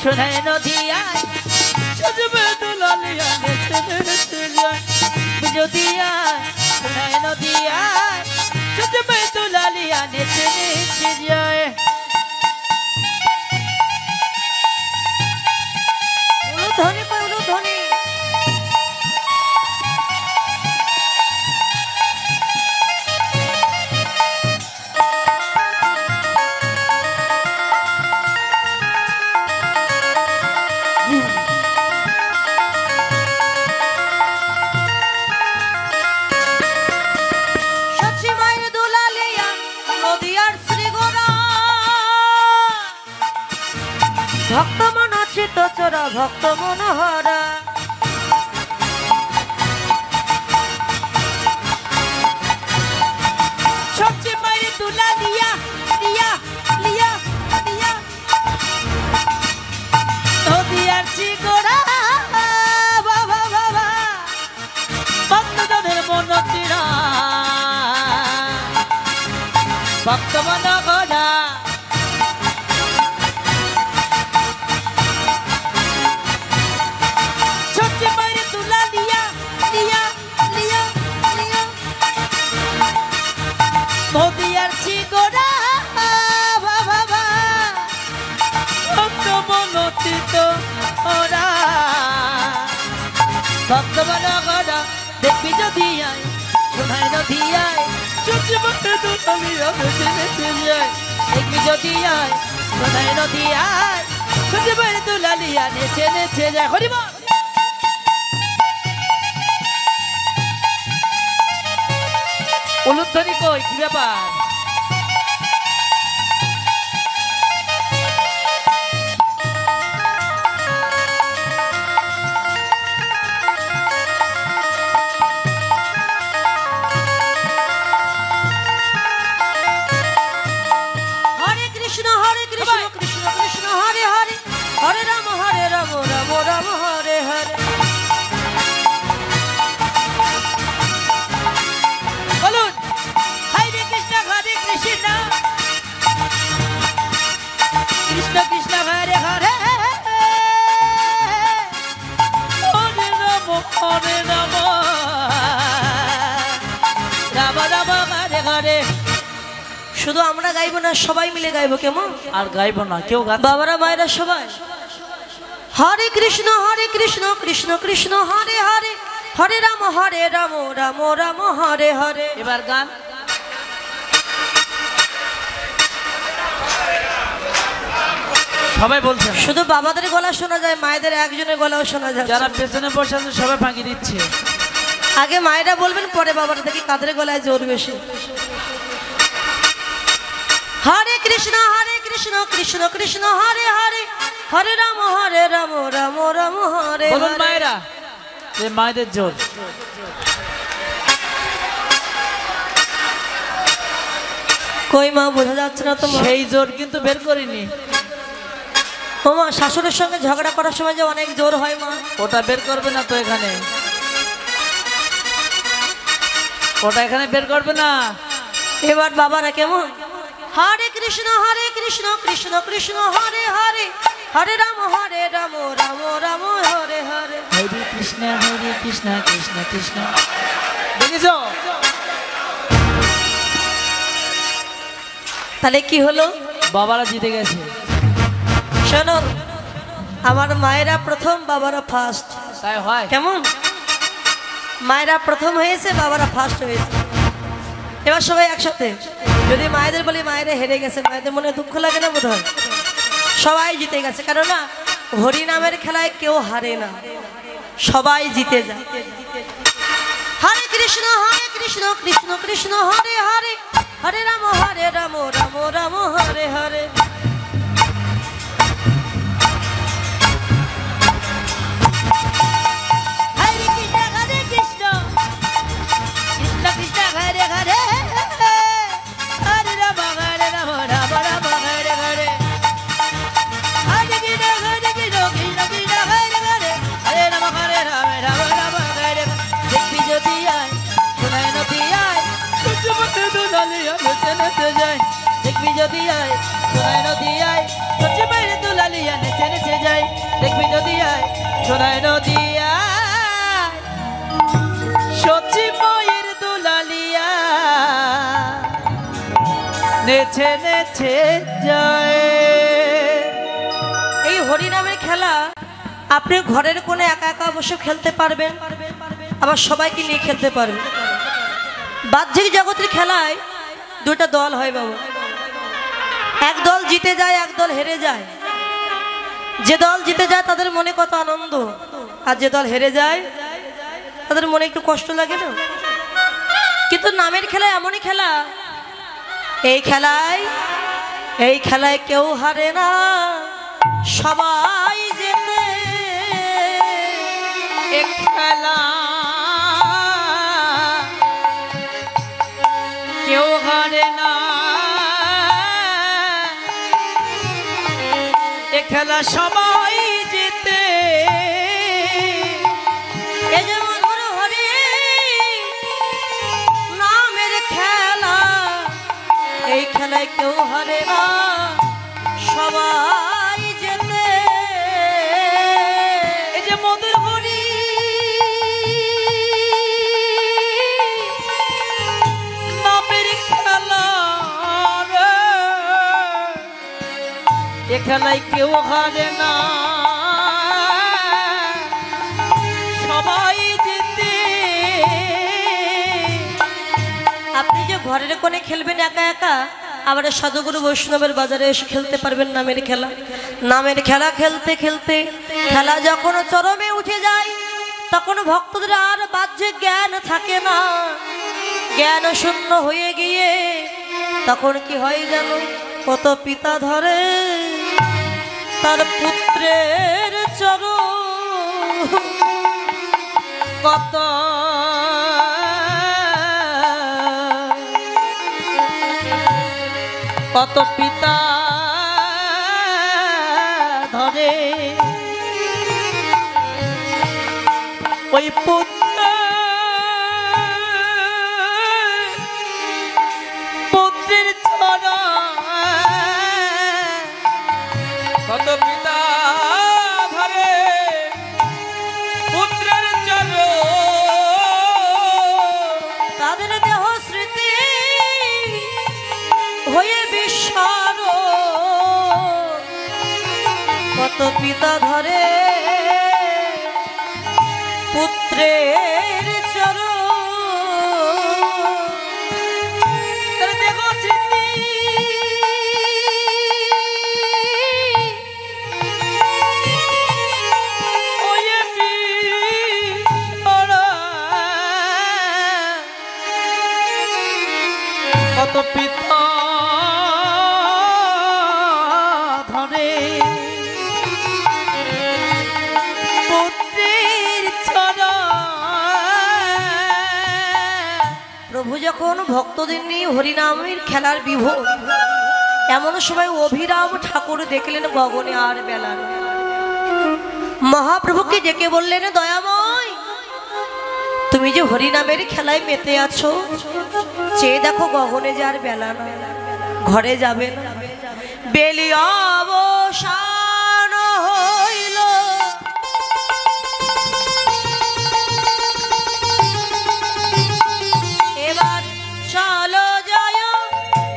সোনাই নদী আয় সুজবে দুলালিয়া নেচে নেচে যায় যদি আয় সোনাই নদী আয় সুজবে দুলালিয়া নেচে নেচে যায় উলুধ্বনি কই উলুধ্বনি ভক্ত মন চিত চোরা ভক্ত মনোহরা সবচেয়ে মাইরে তুলা লিয়া লিয়া লিয়া লিয়া নদিয়ার চিগোরা বাবা বাবা ভক্তদের মন চিরা ভক্ত মনোহরা নদিয়ার চিগোরা বাবা ভক্ত মনোচিত ওরা ভক্ত মনোহরা দেখবি যদি আয় সোনাই নদী আয় চুচি বসে দুলালিয়া নেচে নেচে যায় দেখবি যদি আয় সোনাই নদী আয় চুচি বসে দুলালিয়া নেচে নেচে যায় হরিব উলুধ্বনি কই কি ব্যাপার হরে কৃষ্ণ কৃষ্ণ কৃষ্ণ হরে হরে হরে রাম রাম রাম হরে হরে বলুন হরে কৃষ্ণ কৃষ্ণ কৃষ্ণ কৃষ্ণ হরে হরে হরে রাম রাম রাম হরে হরে শুধু আমরা গাইবো না সবাই মিলে গাইবো কেমন আর গাইবো না কেউ গান বাবারা মায়েরা সবাই হরে কৃষ্ণ কৃষ্ণ কৃষ্ণ হরে হরে হরে রাম রাম রাম হরে হরে এবার গান সবাই বলছে না। শুধু বাবাদের গলা শোনা যায় মায়েদের একজনের গলাও শোনা যায় যারা পেছনে বসে আছে সবাই ফাঁকি দিচ্ছে আগে মায়েরা বলবেন পরে বাবারা দেখি কাদের গলায় জোর বেশি হরে কৃষ্ণ কৃষ্ণ কৃষ্ণ হরে হরে হরে রাম রাম রাম হরে বলুন হরে মায়েরা যে মায়েদের জোর কই মা বোঝা যাচ্ছে না তো মা? সেই জোর কিন্তু বের করিনি ও মা শাশুড়ির সঙ্গে ঝগড়া করার সময় যে অনেক জোর হয় মা ওটা বের করবে না তো এখানে ওটা এখানে বের করবে না এবার বাবারা কেমন হরে কৃষ্ণ কৃষ্ণ কৃষ্ণ হরে হরে হরে রাম রাম রাম হরে হরে হরে কৃষ্ণ কৃষ্ণ কৃষ্ণ দেখেছো তাহলে কি হলো বাবারা জিতে গেছে শোনো আমার মায়েরা প্রথম বাবারা ফার্স্ট তাই হয় কেমন মায়েরা প্রথম হয়েছে বাবারা ফার্স্ট হয়েছে এবার সবাই একসাথে যদি মায়েদের বলি মায়েরা হেরে গেছে মায়েদের মনে দুঃখ লাগে না বোধ হয় সবাই জিতে গেছে কারণ না হরি নামের খেলায় কেউ হারে না সবাই জিতে যায় হরে কৃষ্ণ কৃষ্ণ কৃষ্ণ হরে হরে হরে রাম রাম রাম হরে হরে হরে কৃষ্ণ কৃষ্ণ কৃষ্ণ হরে হরে হরে রাম রাম রাম হরে হরে হরে কৃষ্ণ কৃষ্ণ কৃষ্ণ হরে হরে হরে রাম রাম হরে দেখবি যদি আয় সোনাই নদী আয় সূর্যমুখী দুলালিয়া নেচে নেচে যায় দেখবি যদি আয় সোনাই নদী আয় সূর্যমুখী দুলালিয়া দুলালিয়া নেচে নেচে যায় দেখবি যদি আয় সোনায় নদিয়া সচিবয়ের দুলালিয়া নেচে নেচে যায়। এই হরিনামের খেলা আপনি ঘরের কোণে একা একা অবশ্য খেলতে পারবেন, আবার সবাইকে নিয়ে খেলতে পারবেন। বাহ্যিক জগতের খেলায় দুটো দল হয় বাবু, এক দল জিতে যায় এক দল হেরে যায়। যে দল জিতে যায় তাদের মনে কত আনন্দ, আর যে দল হেরে যায় তাদের মনে একটু কষ্ট লাগে না? কিন্তু নামের খেলা এমনই খেলা, এই খেলায় কেউ হারে না, সবাই যেতে। এ খেলা কেউ হারে না, এ খেলা সবাই জিতে। এ যে মধুর হরি নামের খেলা, এই খেলায় কেউ হারে না, সবাই যেতে। এ যে মধুর হরি নামের খেলা রে, এ খেলায় কেউ হারে না, সবাই জিতে। আপনি যে ঘরের কোণে খেলবেন একা একা, আবার সাধুগুরু বৈষ্ণবের বাজারে এসে খেলতে পারবেন নামের খেলা। নামের খেলা খেলতে খেলতে খেলা যখন চরমে উঠে যায়, তখন ভক্তদের আর বাহ্যিক জ্ঞান থাকে না, জ্ঞান শূন্য হয়ে গিয়ে তখন কি হয় জানো? কত পিতা ধরে তার পুত্রের চরণ, কত কত পিতা ধরে ওই পুত্রের চরণ, কত পিতা ধরে পুত্রের চরণ, তাদের দেহ স্মৃতি হয়ে বিস্মরণ, কত পিতা ধরে পুত্রের চরণ, তাদের দেহ স্মৃতি হয়ে বিস্মরণ, কত পিতা ধরে পুত্রের চরণ। প্রভু যখন ভক্তদের নিয়ে হরিনামের খেলার বিভোর, এমন সময় অভিরাম ঠাকুর দেখলেন গগনে আর বেলা নেই। মহাপ্রভুকে ডেকে বললেন, দয়াময় তুমি যে হরিনামের খেলায় মেতে আছো, চেয়ে দেখো গগনে যে আর বেলা নয়, ঘরে যাবে না। বেলি অবসান হইল, এবার চলো যায়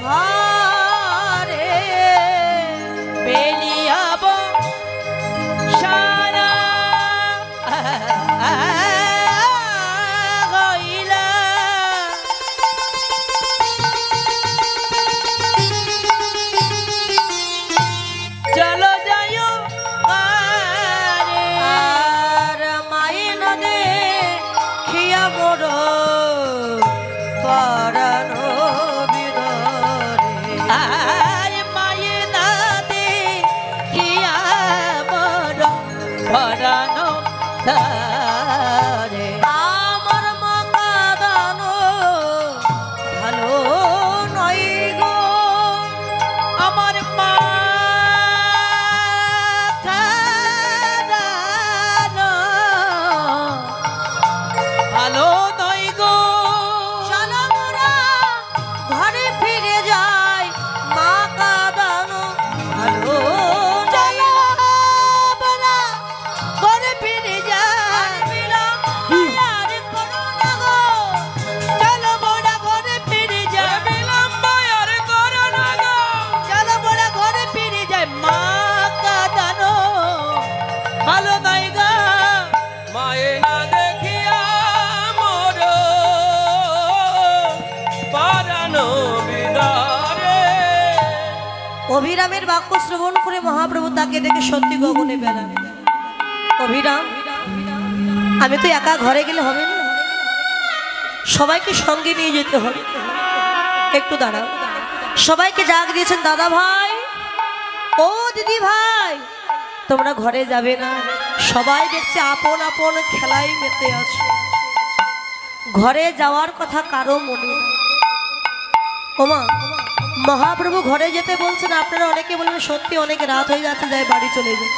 ঘরে। বেলিয়াব সারা হইলা, চলো অভিরামের বাক্য শ্রবণ করে মহাপ্রভু তাকে দেখে সত্যি গগনে বেড়ান। অভিরাম, আমি তো একা ঘরে গেলে হবে না, সবাইকে সঙ্গে নিয়ে যেতে হবে। একটু দাঁড়াও। সবাইকে ডাক দিয়েছেন, দাদা ভাই, ও দিদি ভাই, তোমরা ঘরে যাবে না? সবাই দেখছে আপন আপন খেলায় মেতে আছে, ঘরে যাওয়ার কথা কারো মনে নেই। ওমা, মহাপ্রভু ঘরে যেতে বলছেন। আপনারা অনেকে বলবেন সত্যি অনেক রাত হয়ে যাচ্ছে, যাই বাড়ি চলে যায়।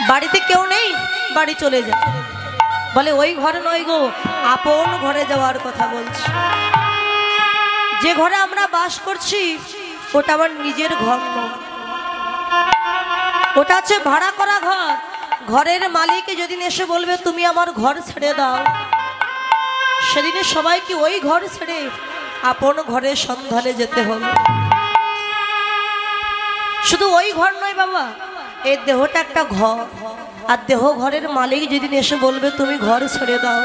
বাড়িতে কেউ নেই, বাড়ি চলে যায়। বলে ওই ঘরে নয় গো, আপন ঘরে যাওয়ার কথা বলছি। যে ঘরে আমরা বাস করছি ওটা আমার নিজের ঘর নয়, ওটা হচ্ছে ভাড়া করা ঘর। ঘরের মালিক যেদিন এসে বলবে তুমি আমার ঘর ছেড়ে দাও, সেদিনে সবাইকে ওই ঘর ছেড়ে আপন ঘরের সন্ধানে যেতে হবে। শুধু ওই ঘর নয় বাবা, এই দেহটা একটা ঘর, আর দেহ ঘরের মালিক যেদিন এসে বলবে তুমি ঘর ছেড়ে দাও,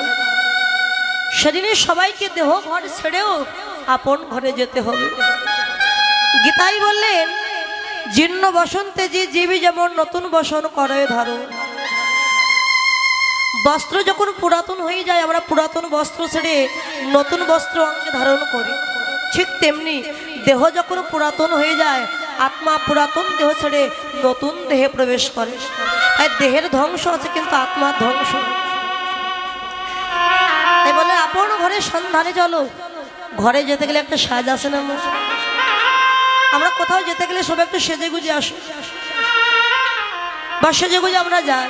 সেদিনে সবাইকে দেহ ঘর ছেড়েও আপন ঘরে যেতে হবে। গীতাই বললেন, জীর্ণ বসন্তে যে জীবী যেমন নতুন বসন করে ধারণ। বস্ত্র যখন পুরাতন হয়ে যায়, আমরা পুরাতন বস্ত্র ছেড়ে নতুন বস্ত্র অঙ্গে ধারণ করি, ঠিক তেমনি দেহ যখন পুরাতন হয়ে যায়, আত্মা পুরাতন দেহ ছেড়ে নতুন দেহে প্রবেশ করে। তাই দেহের ধ্বংস আছে কিন্তু আত্মার ধ্বংস। তাই বলে আপন ঘরের সন্ধানে চলো। ঘরে যেতে গেলে একটা সাজ আছে না? আমরা কোথাও যেতে গেলে সব একটু সেজে গুজে আসো, বা সেজে গুজে আমরা যাই।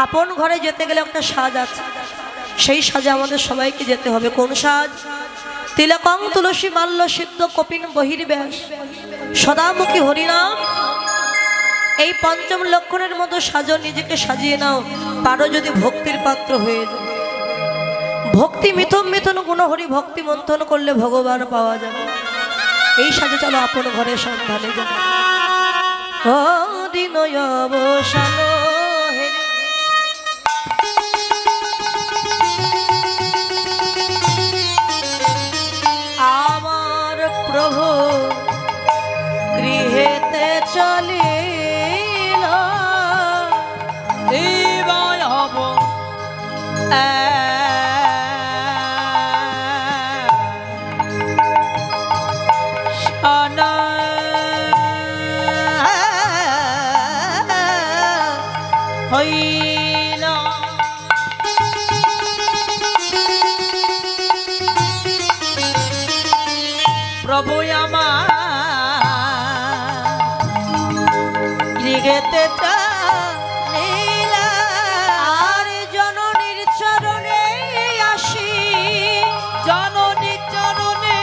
আপন ঘরে যেতে গেলে একটা সাজ আছে, সেই সাজে আমাদের সবাইকে যেতে হবে। কোন সাজ? তিলকং তুলসী মাল্য সিদ্ধ কপিন বহির্ব্যাস সদামুখী হরিনাম। এই পঞ্চম লক্ষণের মতো সাজো, নিজেকে সাজিয়ে নাও। পারো যদি ভক্তির পাত্র হয়ে যাও। ভক্তি মিথুন মিথুন গুণ হরি ভক্তি মন্থন করলে ভগবান পাওয়া যাবে। এই সাজে চলো আপন ঘরে সন্ধানে যাবে। ও দিনয় অবসান আমার প্রভু গৃহেতে চলিল, দিবায় হব শানা হইল। প্রভু আমার গৃহেতে চলিল, আর জননীর চরণে আসি, জননী চরণে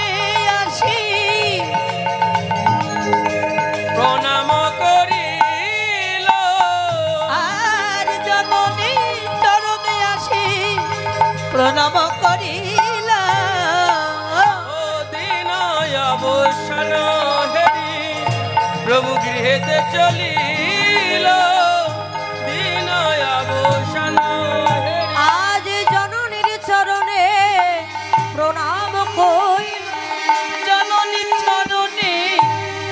আসি প্রণাম করিল। আর জননী চরণে আসি প্রণাম করিল। ও দিনয় অবসান হেরি প্রভু গৃহেতে চলিল। দিনয় অবসান হেরি আজ জননীর চরণে প্রণাম করিল, জননী চরণে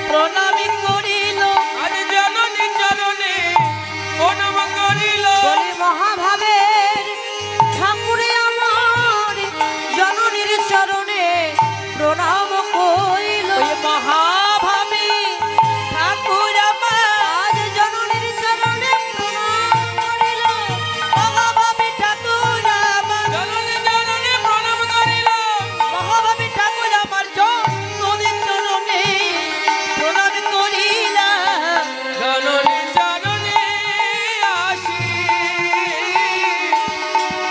প্রণামী করিল। আজ জননী চরণে প্রণাম করিল। বলি মহাভাবের ঠাকুরে আমার জননীর চরণে প্রণাম করিল। ওই মহাভাবী ঠাকুর আমার আজ জননীর চরণে প্রণাম করিল। মহাভাবী ঠাকুর আমার জননী চরণে প্রণাম করিল। মহাভাবী ঠাকুর আমার জননী চরণে প্রণাম করিল। জননী চরণে আসি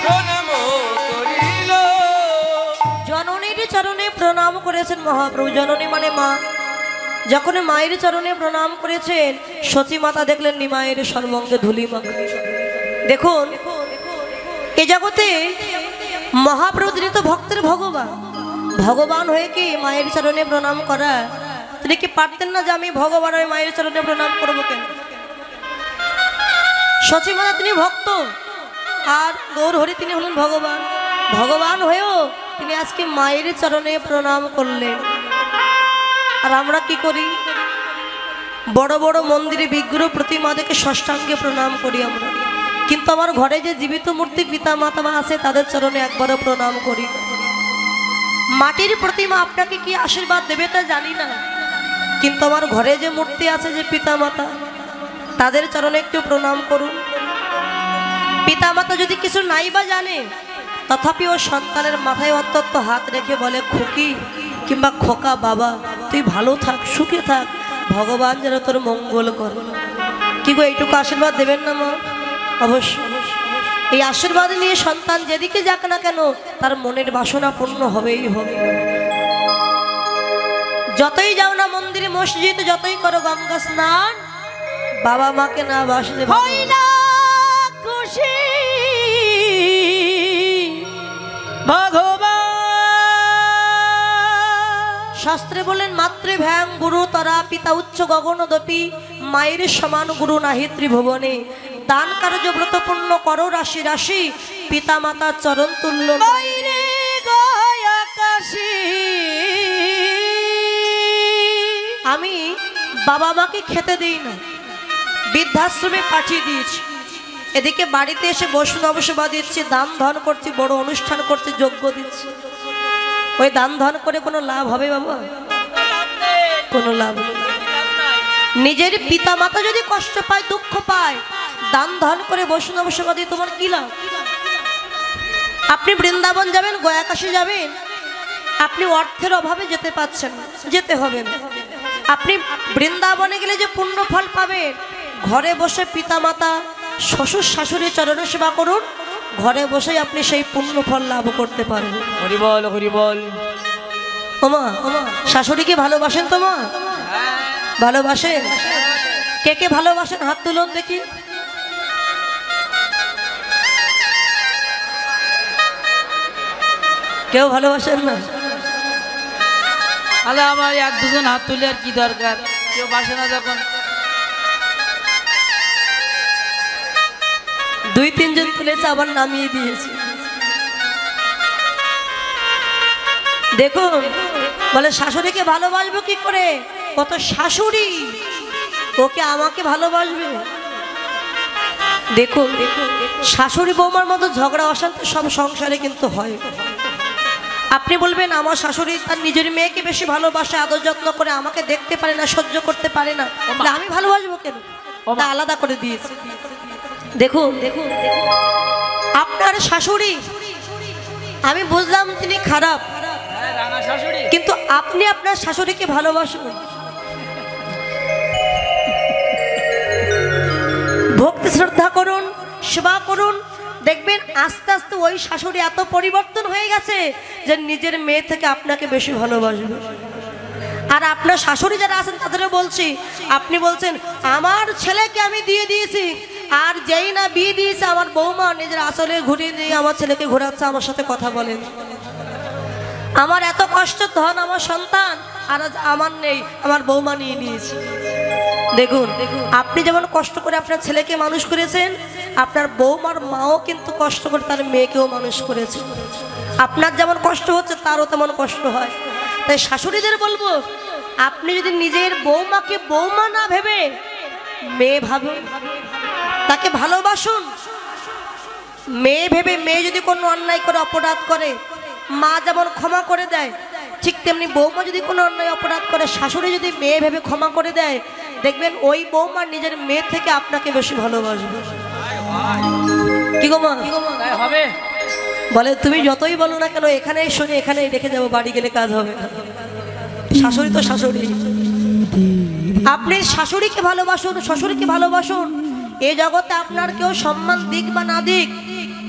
প্রণাম করিল। জননীর চরণে প্রণাম করেছেন মহাপ্রভু। জননী মানে মা। যখন মায়ের চরণে প্রণাম করেছেন, সতী মাতা দেখলেন নিমায়ের সর্বঙ্গে ধুলি মাখা। দেখুন, এ জগতে মহাপ্রভু তিনি তো ভক্তের ভগবান। ভগবান হয়ে কি মায়ের চরণে প্রণাম করা? তিনি কি পারতেন না যে আমি ভগবান হয়ে মায়ের চরণে প্রণাম করবো কেন? সতী মাতা তিনি ভক্ত, আর গৌর হরি তিনি হলেন ভগবান। ভগবান হয়েও তিনি আজকে মায়ের চরণে প্রণাম করলেন। আর আমরা কি করি? বড় বড় মন্দিরে বিগ্রহ প্রতিমা দেখে ষষ্ঠাঙ্গে প্রণাম করি আমরা, কিন্তু আমার ঘরে যে জীবিত মূর্তি পিতা মাতা আছে তাদের চরণে একবারও প্রণাম করি না। মাটির প্রতিমা আপনাকে কি আশীর্বাদ দেবে তা জানি না, কিন্তু আমার ঘরে যে মূর্তি আছে, যে পিতা মাতা, তাদের চরণে একটু প্রণাম করুন। পিতা মাতা যদি কিছু নাই বা জানে, তথাপিও সন্তানের মাথায় অত্যন্ত হাত রেখে বলে, খুকি কিংবা খোকা বাবা তুই ভালো থাক, সুখে থাক, ভগবান যেন তোর মঙ্গল করে। কি গো, এইটুকু আশীর্বাদ দেবেন না মা? অবশ্যই। এই আশীর্বাদ নিয়ে সন্তান যেদিকে যাক না কেন তার মনের বাসনা পূর্ণ হবেই হবে। যতই যাও না মন্দিরে মসজিদ, যতই করো গঙ্গা স্নান, বাবা মাকে না বাসলে খুশি ভগবান। শাস্ত্রে বলেন, মাতৃভ্যাং গুরু তরা পিতা উচ্চ গগনদপি, মায়ের সমান গুরু নাহি ত্রিভুবনে। দান কার্য ব্রতপূর্ণ করো রাশি রাশি, পিতা মাতা চরণ তুল্য বাইরে গয় আকাশে। আমি বাবা মাকে খেতে দিই না, বৃদ্ধাশ্রমে পাঠিয়ে দিয়েছি। এদিকে বাড়িতে এসে বৈষ্ণব সেবা দিচ্ছি, দান ধন করছি, বড় অনুষ্ঠান করছি, যজ্ঞ দিচ্ছি। ওই দান ধন করে কোনো লাভ হবে বাবা? কোনো লাভ নেই। নিজের পিতা মাতা যদি কষ্ট পায়, দুঃখ পায়, দান ধন করে বৈষ্ণব সেবা দিয়ে তোমার কি লাভ? আপনি বৃন্দাবন যাবেন, গয়াকাশী যাবেন, আপনি অর্থের অভাবে যেতে পাচ্ছেন না, যেতে হবে না। আপনি বৃন্দাবনে গেলে যে পুণ্য ফল পাবেন, ঘরে বসে পিতা মাতা শ্বশুর শাশুড়ি চরণ সেবা করুন, ঘরে বসেই আপনি সেই পুণ্য ফল লাভ করতে পারবেন। হরি বল, হরি বল। ওমা, শাশুড়িকে ভালোবাসেন তো মা? ভালোবাসেন? কে কে ভালোবাসেন হাত তুলুন দেখি। কেউ ভালোবাসেন না? আলে আমার এক দুজন হাত তুলে আর কি দরকার, কেউ বাসে না যখন। দুই তিনজন তুলেছে, আবার নামিয়ে দিয়েছে। দেখুন, বলে শাশুড়িকে ভালোবাসবো কি করে? কত শাশুড়ি ওকে আমাকে ভালোবাসবে। দেখুন, শাশুড়ি বৌমার মতো ঝগড়া অশান্তি সব সংসারে কিন্তু হয়। আপনি বলবেন আমার শাশুড়ি তার নিজের মেয়েকে বেশি ভালোবাসে, আদর যত্ন করে, আমাকে দেখতে পারে না, সহ্য করতে পারে না, আমি ভালোবাসবো কেন? তা আলাদা করে দিয়েছে। দেখুন, আপনার শাশুড়ি আমি বুঝলাম তিনি খারাপ, কিন্তু আপনি আপনার শাশুড়িকে ভালোবাসুন, ভক্তি শ্রদ্ধা করুন, সেবা করুন, দেখবেন আস্তে আস্তে ওই শাশুড়ি এত পরিবর্তন হয়ে গেছে যে নিজের মেয়ে থেকে আপনাকে বেশি ভালোবাসবে। আর আপনার শাশুড়ি যারা আছেন তাদেরও বলছি, আপনি বলছেন আমার ছেলেকে আমি দিয়ে দিয়েছি, আর যেই না বিয়ে দিয়েছে আমার বৌমা নিজের আসলে ঘুরিয়ে দিয়ে আমার ছেলেকে ঘোরাচ্ছে, আমার সাথে কথা বলেন। আমার এত কষ্ট ধন আমার সন্তান, আর আজ আমার নেই, আমার বৌমা নিয়ে নিয়েছে। দেখুন, আপনি যেমন কষ্ট করে আপনার ছেলেকে মানুষ করেছেন, আপনার বৌমার মাও কিন্তু কষ্ট করে তার মেয়েকেও মানুষ করেছে। আপনার যেমন কষ্ট হচ্ছে তারও তেমন কষ্ট হয়। তাই শাশুড়িদের বলবো, আপনি যদি নিজের বৌমাকে বৌমা না ভেবে মেয়ে ভাবুন, তাকে ভালোবাসুন। মেয়ে ভেবে, মেয়ে যদি কোনো অন্যায় করে অপরাধ করে মা যেমন ক্ষমা করে দেয়, ঠিক তেমনি বৌমা যদি কোনো অন্যায় অপরাধ করে শাশুড়ি যদি মেয়ে ভেবে ক্ষমা করে দেয়, দেখবেন ওই বৌমা নিজের মেয়ে থেকে আপনাকে বেশি ভালোবাসবে। কি গো মা হবে? বলে তুমি যতই বলো না কেন, এখানেই শুনে এখানেই রেখে যাবো, বাড়ি গেলে কাজ হবে না। শাশুড়ি তো শাশুড়ি। আপনি শাশুড়িকে ভালোবাসুন, শ্বশুরকে ভালোবাসুন। এই জগতে আপনার কেউ সম্মান দিক বা না দিক,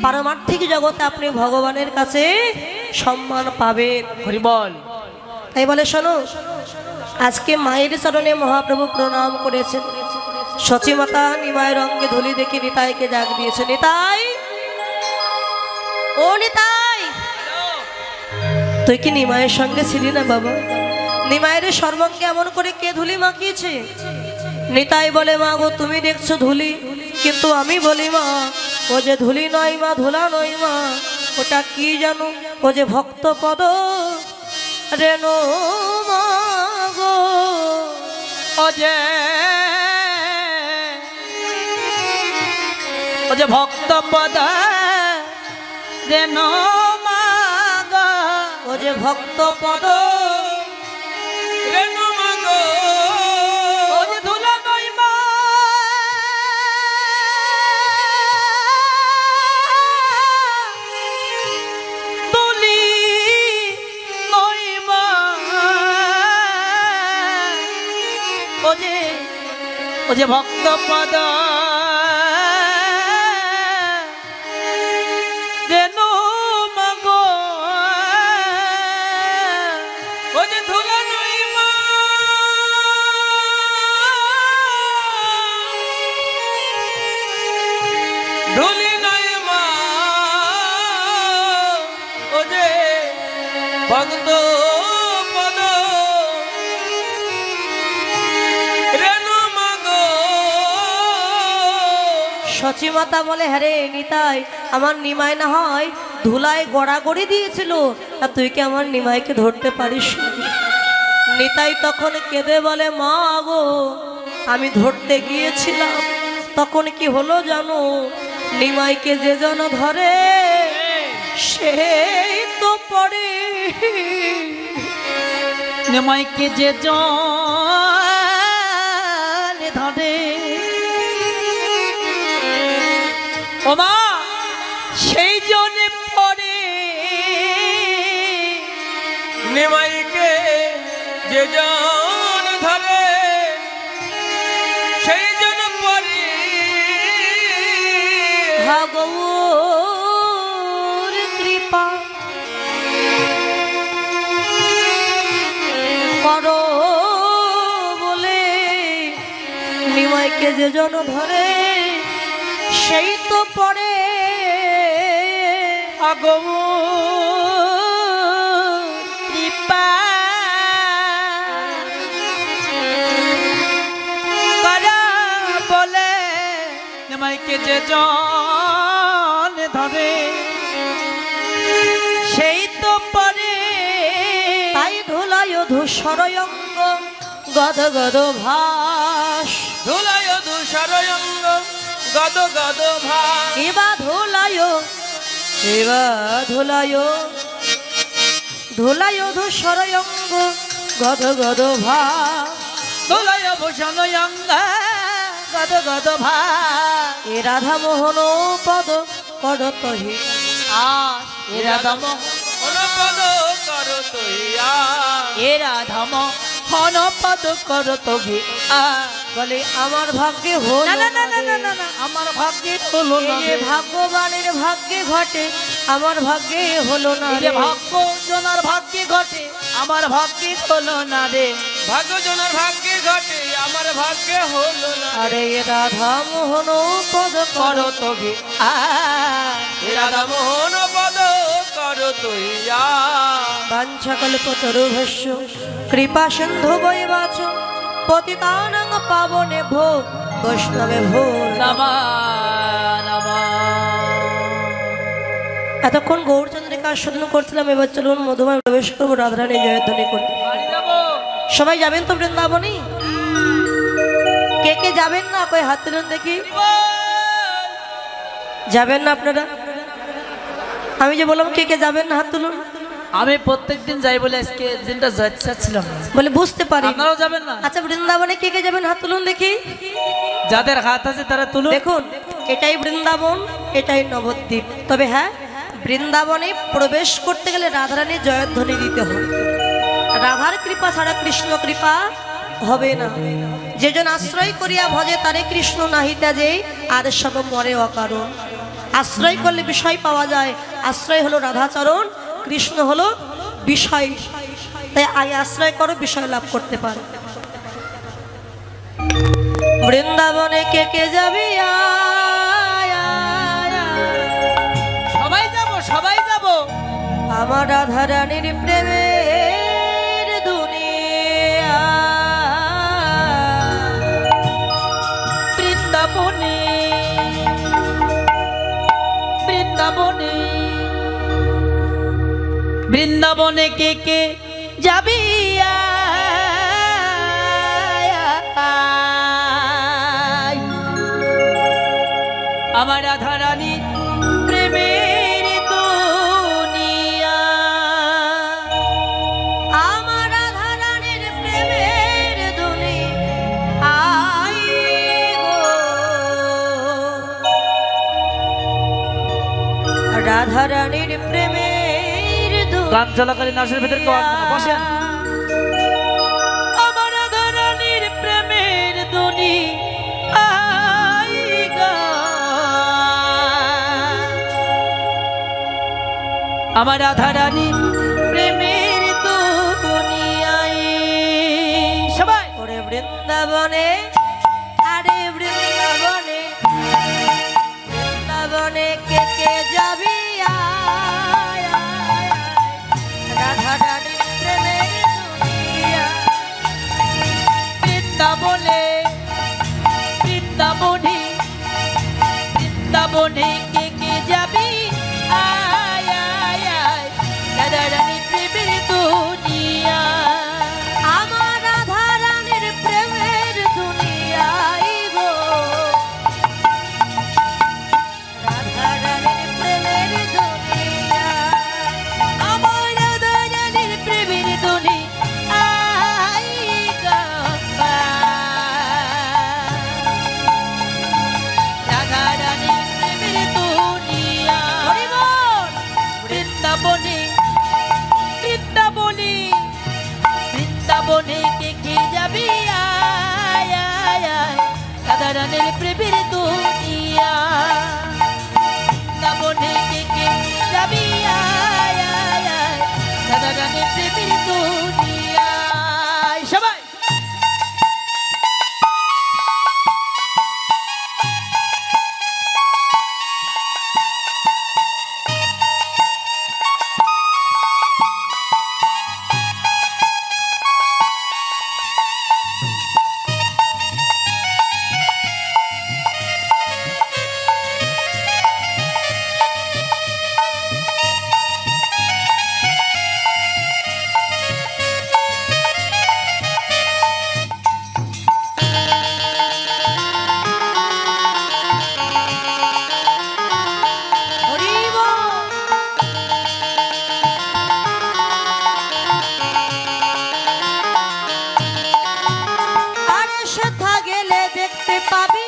পারমার্থিক জগতে আপনি ভগবানের কাছে সম্মান পাবেন। হরি বল। তাই বলে শোনো, আজকে মায়ের চরণে মহাপ্রভু প্রণাম করেছেন। সচিমাতা নিমায়ের অঙ্গে ধুলি দেখে নিতাইকে ডাক দিয়েছে, নিতাই, ও নিতাই, তুই কি নিমায়ের সঙ্গে ছিলি না বাবা? নিমায়ের সর্বাঙ্গে এমন করে কে ধুলি মাখিয়েছে? নিতাই বলে, মা গো তুমি দেখছো ধুলি, কিন্তু আমি বলি মা ও যে ধুলি নয় মা, ধুলা নয় মা, ওটা কি জানো? ও যে ভক্ত পদ রেণু মা গো। ও যে ভক্ত পদ রেণ মাগো ও যে ভক্ত পদ রেণ মাগো ও যে ধুলা নইমা তুলি নইমা ও যে ভক্ত পদ রেণু মাগো ও যে ধুলা নইমা ধুলি নইমা ও যে ভক্ত পদ রেণু মাগো সচিমাতা বলে হ্যাঁ রে নিতাই আমার নিমাই না হয় ধুলায় গড়াগড়ি দিয়েছিল আর তুই কি আমার নিমাইকে ধরতে পারিস? নিতাই তখন কেঁদে বলে মা গো আমি ধরতে গিয়েছিলাম, তখন কি হলো জানো, নিমাইকে যে জন ধরে সেই তো পড়ে। নিমাইকে যে জন ধরে ও মা সেই জনে পড়ে। নিমাইকে যে জন ধরে সেই জন পড়ে। ভাগবর কৃপা করো বলে নিমাইকে যে জন ধরে সেই তো পড়ে। কৃপা করা বলে নিমাইকে যে জন ধরে সেই তো পরে। তাই ধুলায় ধূসরয়ঙ্গ গদ গদ ভাস, ধুলায় ধূসরয়ঙ্গ গদ গদ ভাস। এবা ধুলায় ধুলায় ধূসরয়ঙ্গ গদ গদ ভাস, ধুলায় ভূষণয়ঙ্গ গদ গদ ভাস। এ রাধা মোহন পদ করত হে আস, এ রাধা মোহন পদ করত হিয়া, এ রাধা মোহন পদ করত হে আ। বলে আমার ভাগ্যে হলো না না না না না না না, আমার ভাগ্যে হলো না এই যে ভাগ্যবানের ভাগ্যে ঘটে আমার ভাগ্যে হলো না এই যে রে। ভাগ্য জনার ভাগ্যে ঘটে আমার ভাগ্যে হলো না রে। ভাগ্য জনার ভাগ্যে ঘটে আমার ভাগ্যে হলো না। আরে এ রাধা মোহন পদ করো করত তবে এ রাধা মোহন পদ করো তৈয়া। বাঞ্ছা কল্পতরুভস্য কৃপা সিন্ধু বৈবাচ পতিতানাং পাবনে ভো বৈষ্ণবে ভো নমা নমা। এতক্ষণ গৌরচন্দ্রিকা আস্বাদন করছিলাম, এবার চলুন মধুময় প্রবেশ করবো রাধারানী জয়ধ্বনি করে। সবাই যাবেন তো বৃন্দাবনী? কে কে যাবেন না কই হাত তুলুন দেখি। যাবেন না আপনারা? আমি যে বললাম কে কে যাবেন না হাত তুলুন। আমি প্রত্যেকদিন যাই বলে আজকে দিনটা যাচ্ছিলাম না। বলে বুঝতে পারি। আপনারাও যাবেন না? আচ্ছা বৃন্দাবনে কে কে যাবেন হাত তুলুন দেখি। যাদের হাত আছে তারা তুলুন। দেখুন এটাই বৃন্দাবন, এটাই নবদ্বীপ। তবে হ্যাঁ, বৃন্দাবনে প্রবেশ করতে গেলে রাধারানীর জয়ধ্বনি দিতে হবে। রাধার কৃপা ছাড়া কৃষ্ণ কৃপা হবে না। যেজন আশ্রয় করিয়া ভজে তারে কৃষ্ণ নাহিতা যে আর সব মরে অকারণ। আশ্রয় করলে বিষয় পাওয়া যায়। আশ্রয় হলো রাধাচরণ, কৃষ্ণ হলো বিষয়। তাই আগে আশ্রয় করো, বিষয় লাভ করতে পারো। বৃন্দাবনে কে কে যাবি? সবাই যাব, সবাই যাব। আমার রাধারানীর প্রেমের দুনিয়া বৃন্দাবনে বৃন্দাবনে বৃন্দাবনে কে কে যাবি? গান চলাকালীন নাচের ভেতর কেউ আসবে না, বসেন। আমার রাধারানীর প্রেমের দুনি আইগা, আমার রাধারানীর প্রেমের দুনিয়ায় সবাই ওরে বৃন্দাবনে, আরে বৃন্দাবনে, বৃন্দাবনে কে কে যাবি আয়, আয়, আয়, রাধা রানীর প্রেমের দুনিয়া। বৃন্দাবনে, বৃন্দাবনে, বৃন্দাবনে কে কে যাবি আয় আয় আয়, রাধারানী প্রেমের দুনিয়া। আমার রাধা রানীর প্রেমের দুনিয়ায় গো, রাধা রানীর প্রেমের দুনিয়া। আমার রাধারানীর প্রেমের দুনিয়ায় গো, রাধারানীর প্রেমের দুনিয়া। হরি বল। বৃন্দাবনে, বৃন্দাবনে, বৃন্দাবনে কে কে যাবি আয় আয় আয়, রাধারানীর প্রেমের দুনিয়া। বৃন্দাবনে কে কে যাবি আয় আয় আয়, রাধারানীর প্রেমের দুনিয়া। সবাই হরি বল। আরে সেথা গেলে দেখতে পাবি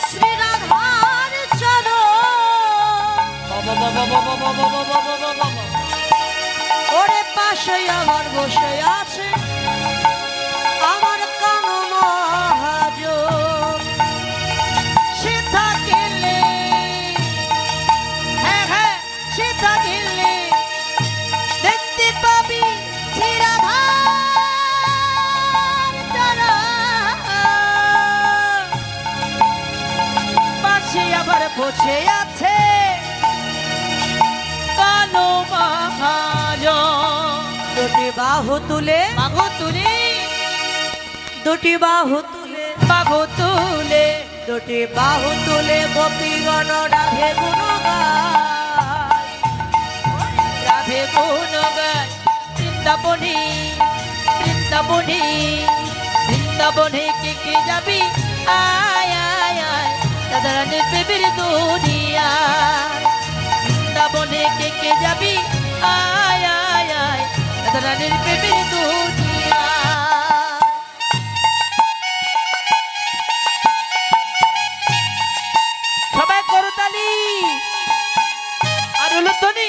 শ্রী রাধার চরণ। ওরে পাশে আমার বসে আছে আমার কান মহাজন। সেথা গেলে, হ্যাঁ হ্যাঁ সেথা গেলে দেখতে পাবি শ্রী রাধার চরণ। পাশে আবার বসে আছে কালো মহাজন। দুটি বাহু তুলে, মাগো তুলে, দুটি বাহু তুলে, মাগো তুলে, দুটি বাহু তুলে গোপীগণ রাধে গুণ গায়। রাধে গুণ গায়। বৃন্দাবনে, বৃন্দাবনে, বৃন্দাবনে কে কে যাবি আয় আয় আয়, রাধারানীর প্রেমের দুনিয়া। বৃন্দাবনে কে কে যাবি আয় আয় আয়, রাধারানীর প্রেমের দুনিয়া। সবাই করতালি আর উলুধ্বনি।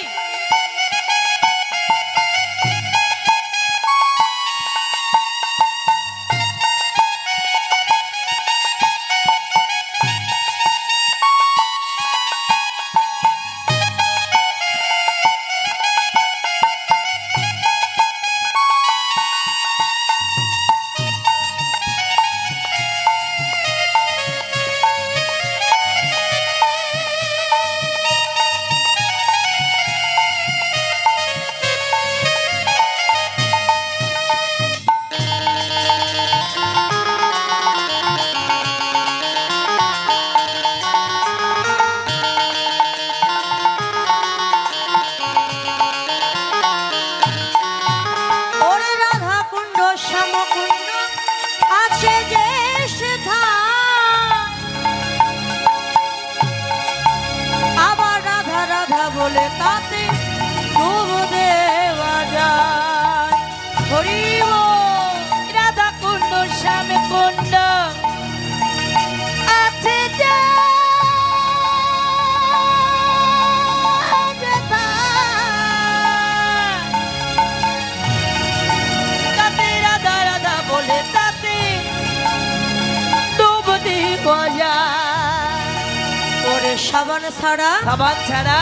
সাবান ছাড়া। সাবান ছাড়া।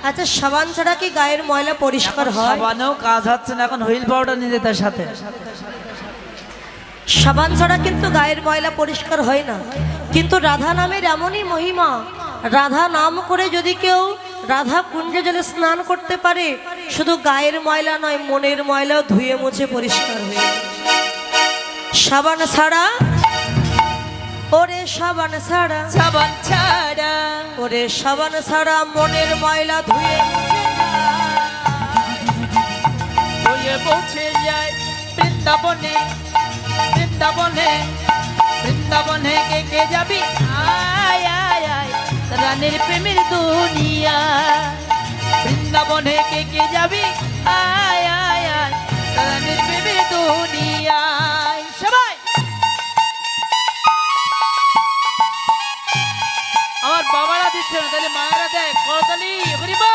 আচ্ছা সাবান ছাড়া কি গায়ের ময়লা পরিষ্কার হয়? সাবানেও কাজ হচ্ছে না, এখন হুইল পাউডার নিয়ে যেতে সাথে। সাবান ছাড়া কিন্তু গায়ের ময়লা পরিষ্কার হয় না। কিন্তু রাধা নামের এমনই মহিমা, রাধা নাম করে যদি কেউ রাধা কুঞ্জে জলে স্নান করতে পারে, শুধু গায়ের ময়লা নয়, মনের ময়লাও ধুয়ে মুছে পরিষ্কার হয়ে যায়। সাবান ছাড়া, ওরে সাবান ছাড়া, সাবান ছাড়া, ওরে সাবান ছাড়া মনের ময়লা ধুয়ে মুছে ধুয়ে মুছে যায়। বৃন্দাবনে, বৃন্দাবনে, বৃন্দাবনে কে কে যাবি? আয় আয় আয় রানীর প্রেমের দুনিয়া। বৃন্দাবনে কে কে যাবি? আয় আয় আয় রানীর প্রেমের দুনিয়া। সবাই আমার বাবারা দিচ্ছে না, তাহলে মায়েরা দেয় করতালি। হরিবল।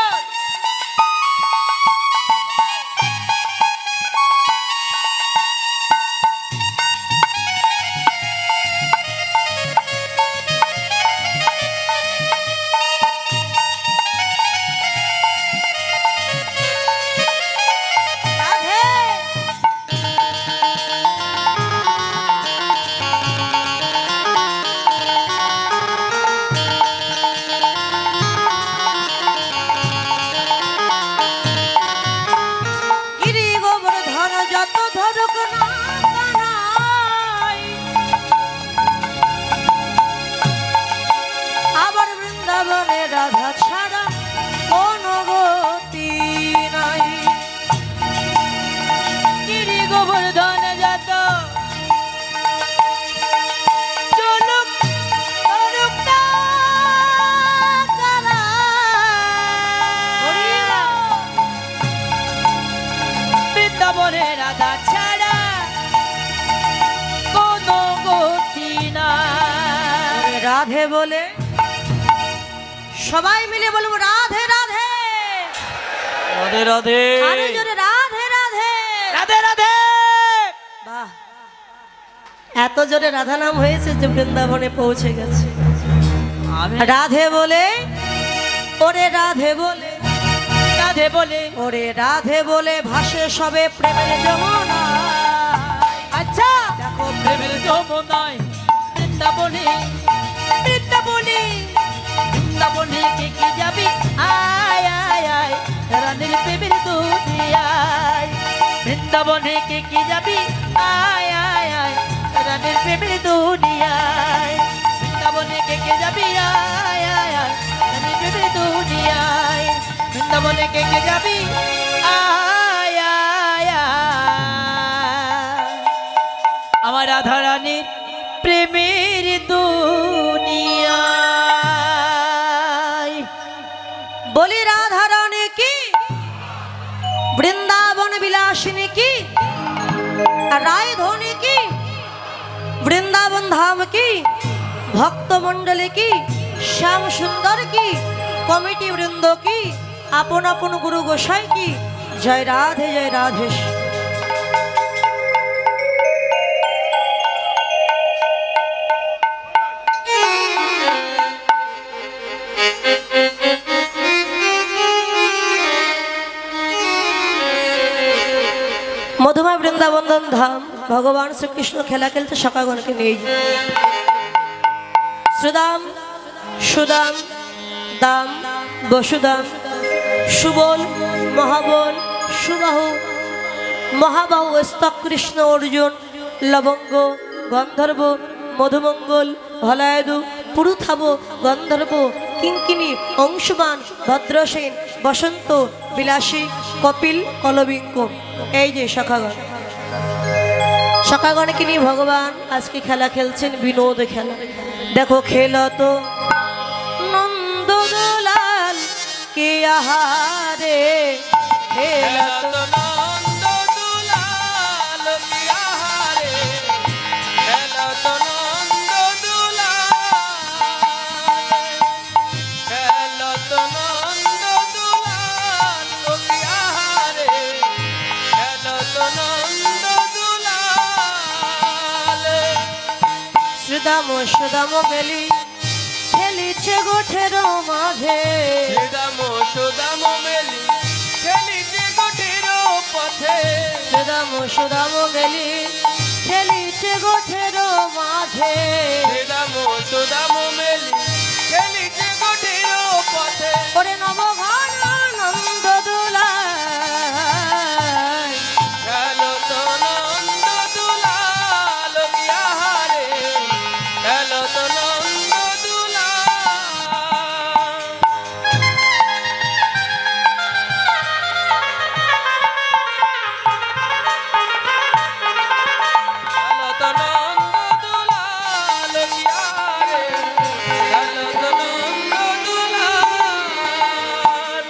রাধা ছাড়া কোনো গতি নাই। গিরি গোবর্ধন যত চলুক করুক না কারা। বৃন্দাবনে রাধা ছাড়া কোনো গতি নাই। রাধে বলে সবাই মিলে বলবো রাধে রাধে রাধে রাধে, আরো জোরে রাধে রাধে রাধে রাধে। বাহ, এত জোরে রাধা নাম হয়েছে যে বৃন্দাবনে পৌঁছে গেছে। আমি রাধে বলে, ওরে রাধে বলে, রাধে বলে, ওরে রাধে বলে ভাসে সবে প্রেমের যমুনা। আচ্ছা দেখো প্রেমের যমুনায় বৃন্দাবনে, বৃন্দাবনে, বৃন্দাবনে কে কে যাবি? আয় আয় আয় রানীর প্রেমের দুনিয়ায়। বৃন্দাবনে কে কে যাবি? আয় আয় আয় রানীর প্রেমের দুনিয়ায়। বৃন্দাবনে কে কে যাবি? আয় আয় আয় রানীর প্রেমের দুনিয়ায়। বৃন্দাবনে কে কে যাবি? আয় আয় আয় আমার রাধা রানীর প্রেমের দুনিয়ায়। বলি রাধা রানী কি, বৃন্দাবন বিলাসিনী কি, রায় ধনী কি, বৃন্দাবন ধাম কি, ভক্ত মন্ডলী কি, শ্যাম সুন্দর কি, কমিটি বৃন্দ কি, আপন আপন গুরু গোসাই কি। জয় রাধে জয় রাধেশ। মধুময় বৃন্দাবন ধাম ভগবান শ্রীকৃষ্ণ খেলা খেলতে সকাগণকে নিয়ে শ্রীদাম সুদাম দাম বসুদাম সুবল মহাবল সুবাহু মহাবাহু স্তক কৃষ্ণ অর্জুন লবঙ্গ গন্ধর্ব মধুমঙ্গল ভলায়দু পুরুথাব গন্ধর্ব কিঙ্কিনী অংশুমান ভদ্রসেন বসন্ত বিলাসী কপিল কলবিঙ্ক। এই যে সখাগণ, সখাগণকে নিয়ে ভগবান আজকে খেলা খেলছেন, বিনোদ খেলা। দেখো খেলত নন্দদোলাল কে আহারে, খেলত সুদাম সুদাম গেলি খেলিছ খেলিছে গোঠের মাঝে শ্রীদাম সুদাম মেলি খেলিছে গোঠের পথে সুদাম সুদাম গেলি খেলিছে গোঠের মাঝে শ্রীদাম সুদাম মেলি খেলিছে গোঠের পথে ওরে নবঘন নন্দ দুলাল খেলো তো নন্দ দুলাল বিহারে খেলো তো নন্দ দুলাল খেলো তো নন্দ দুলাল বিহারে খেলো তো নন্দ দুলাল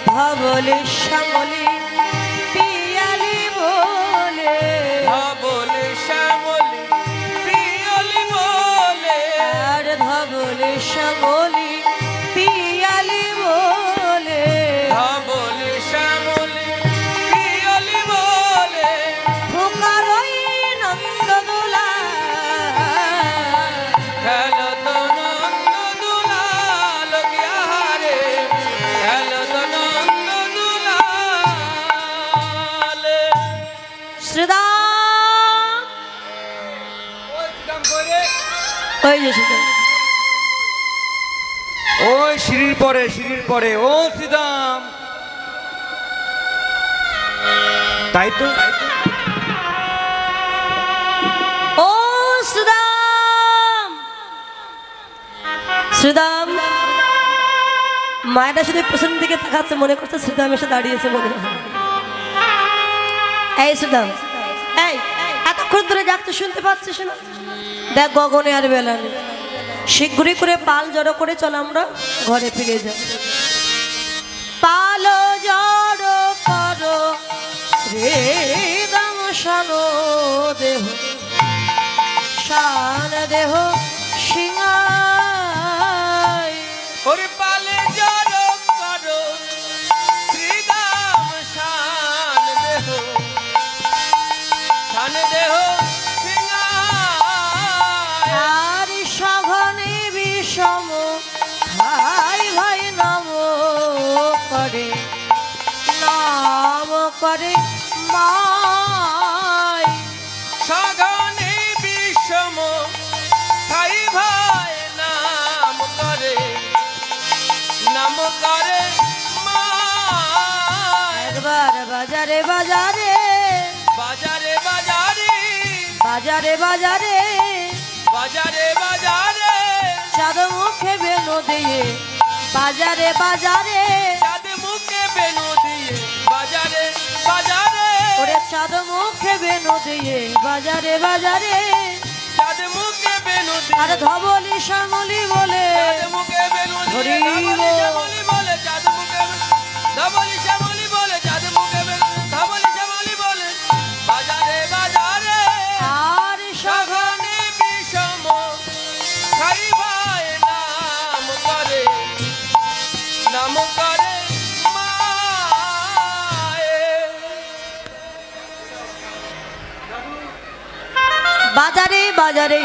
ভাবলে শ্যামলি পিয়ালি বলে বলে শ্যামলি প্রিয়লি বলে আর ধবলে শ্যামলি পিয়ালি বলে বলে শ্যামলি প্রিয়লি বলে ফুকারই নন্দ দুলাল খেলো তো নন্দ দুলাল বিহারে খেলো তো নন্দ দুলাল শ্রীদাম ওই যে শ্রীদাম ওই সিঁড়ির পরে ও শ্রীদাম তাই তো ও শ্রীদাম শ্রীদাম মায়েরা শুধু পেছনের দিকে তাকাচ্ছে মনে করছে শ্রীদাম এসে দাঁড়িয়েছে মনে হয়। এই শ্রীদাম এই এতক্ষণ ধরে ডাকতে শুনতে পাচ্ছিস না? দেখ গগনে আর বেলা নেই, শীঘ্রই করে পাল জড়ো করে চল আমরা ঘরে ফিরে যাই। পাল জড়ো করো শ্রীদাম শানো দেহ শান দেহ সিংহাই ওরে পালে জড়ো করো শ্রীদাম শান দেহ সিংহায় আর সঘনে বিষম ভাই ভাই নাম করে মাই সঘনে বিষম ভাই ভাই নাম করে মায় একবার বাজারে বাজারে বাজারে বাজারে বাজারে বাজারে বাজারে বাজারে চাঁদ মুখে বেলো দিয়ে বাজারে বাজারে চাঁদ মুখে বেনু দিয়ে বাজারে বাজারে ওরে চাঁদ মুখে বেলো দিয়ে বাজারে বাজারে চাঁদ মুখে বেনু দিয়ে আর ধবলি শ্যামলি বলে চাঁদ মুখে বেনু দিয়ে ধবলি শ্যামলি বলে চাঁদ মুখে ধবলি শ্যামলি বলে চাঁদ মুখে বেনু ধবলি শ্যামলি বলে বাজারে বাজারে আর সঘনে বিষম খাই ভাই নাম করে মায়ে বাজারে বাজারে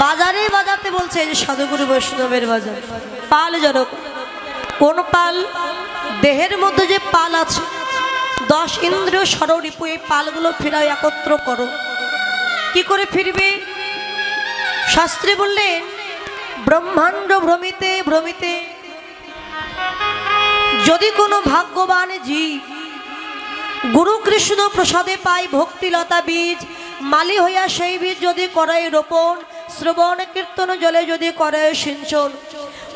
বাজারে বাজাতে বলছে এই যে সাধুগুরু বৈষ্ণবের বাজার পাল জড়ো কোন পাল? দেহের মধ্যে যে পাল আছে 10 ইন্দ্রিয় ষড়রিপু এই পালগুলো ফেরাও একত্র করো। কি করে ফিরবে? শাস্ত্রে বললেন ব্রহ্মাণ্ড ভ্রমিতে ভ্রমিতে যদি কোনো ভাগ্যবান জীব গুরু কৃষ্ণ প্রসাদে পাই ভক্তিলতা বীজ মালি হইয়া সেই বীজ যদি করে রোপণ শ্রবণ কীর্তন জলে যদি করে সিঞ্চন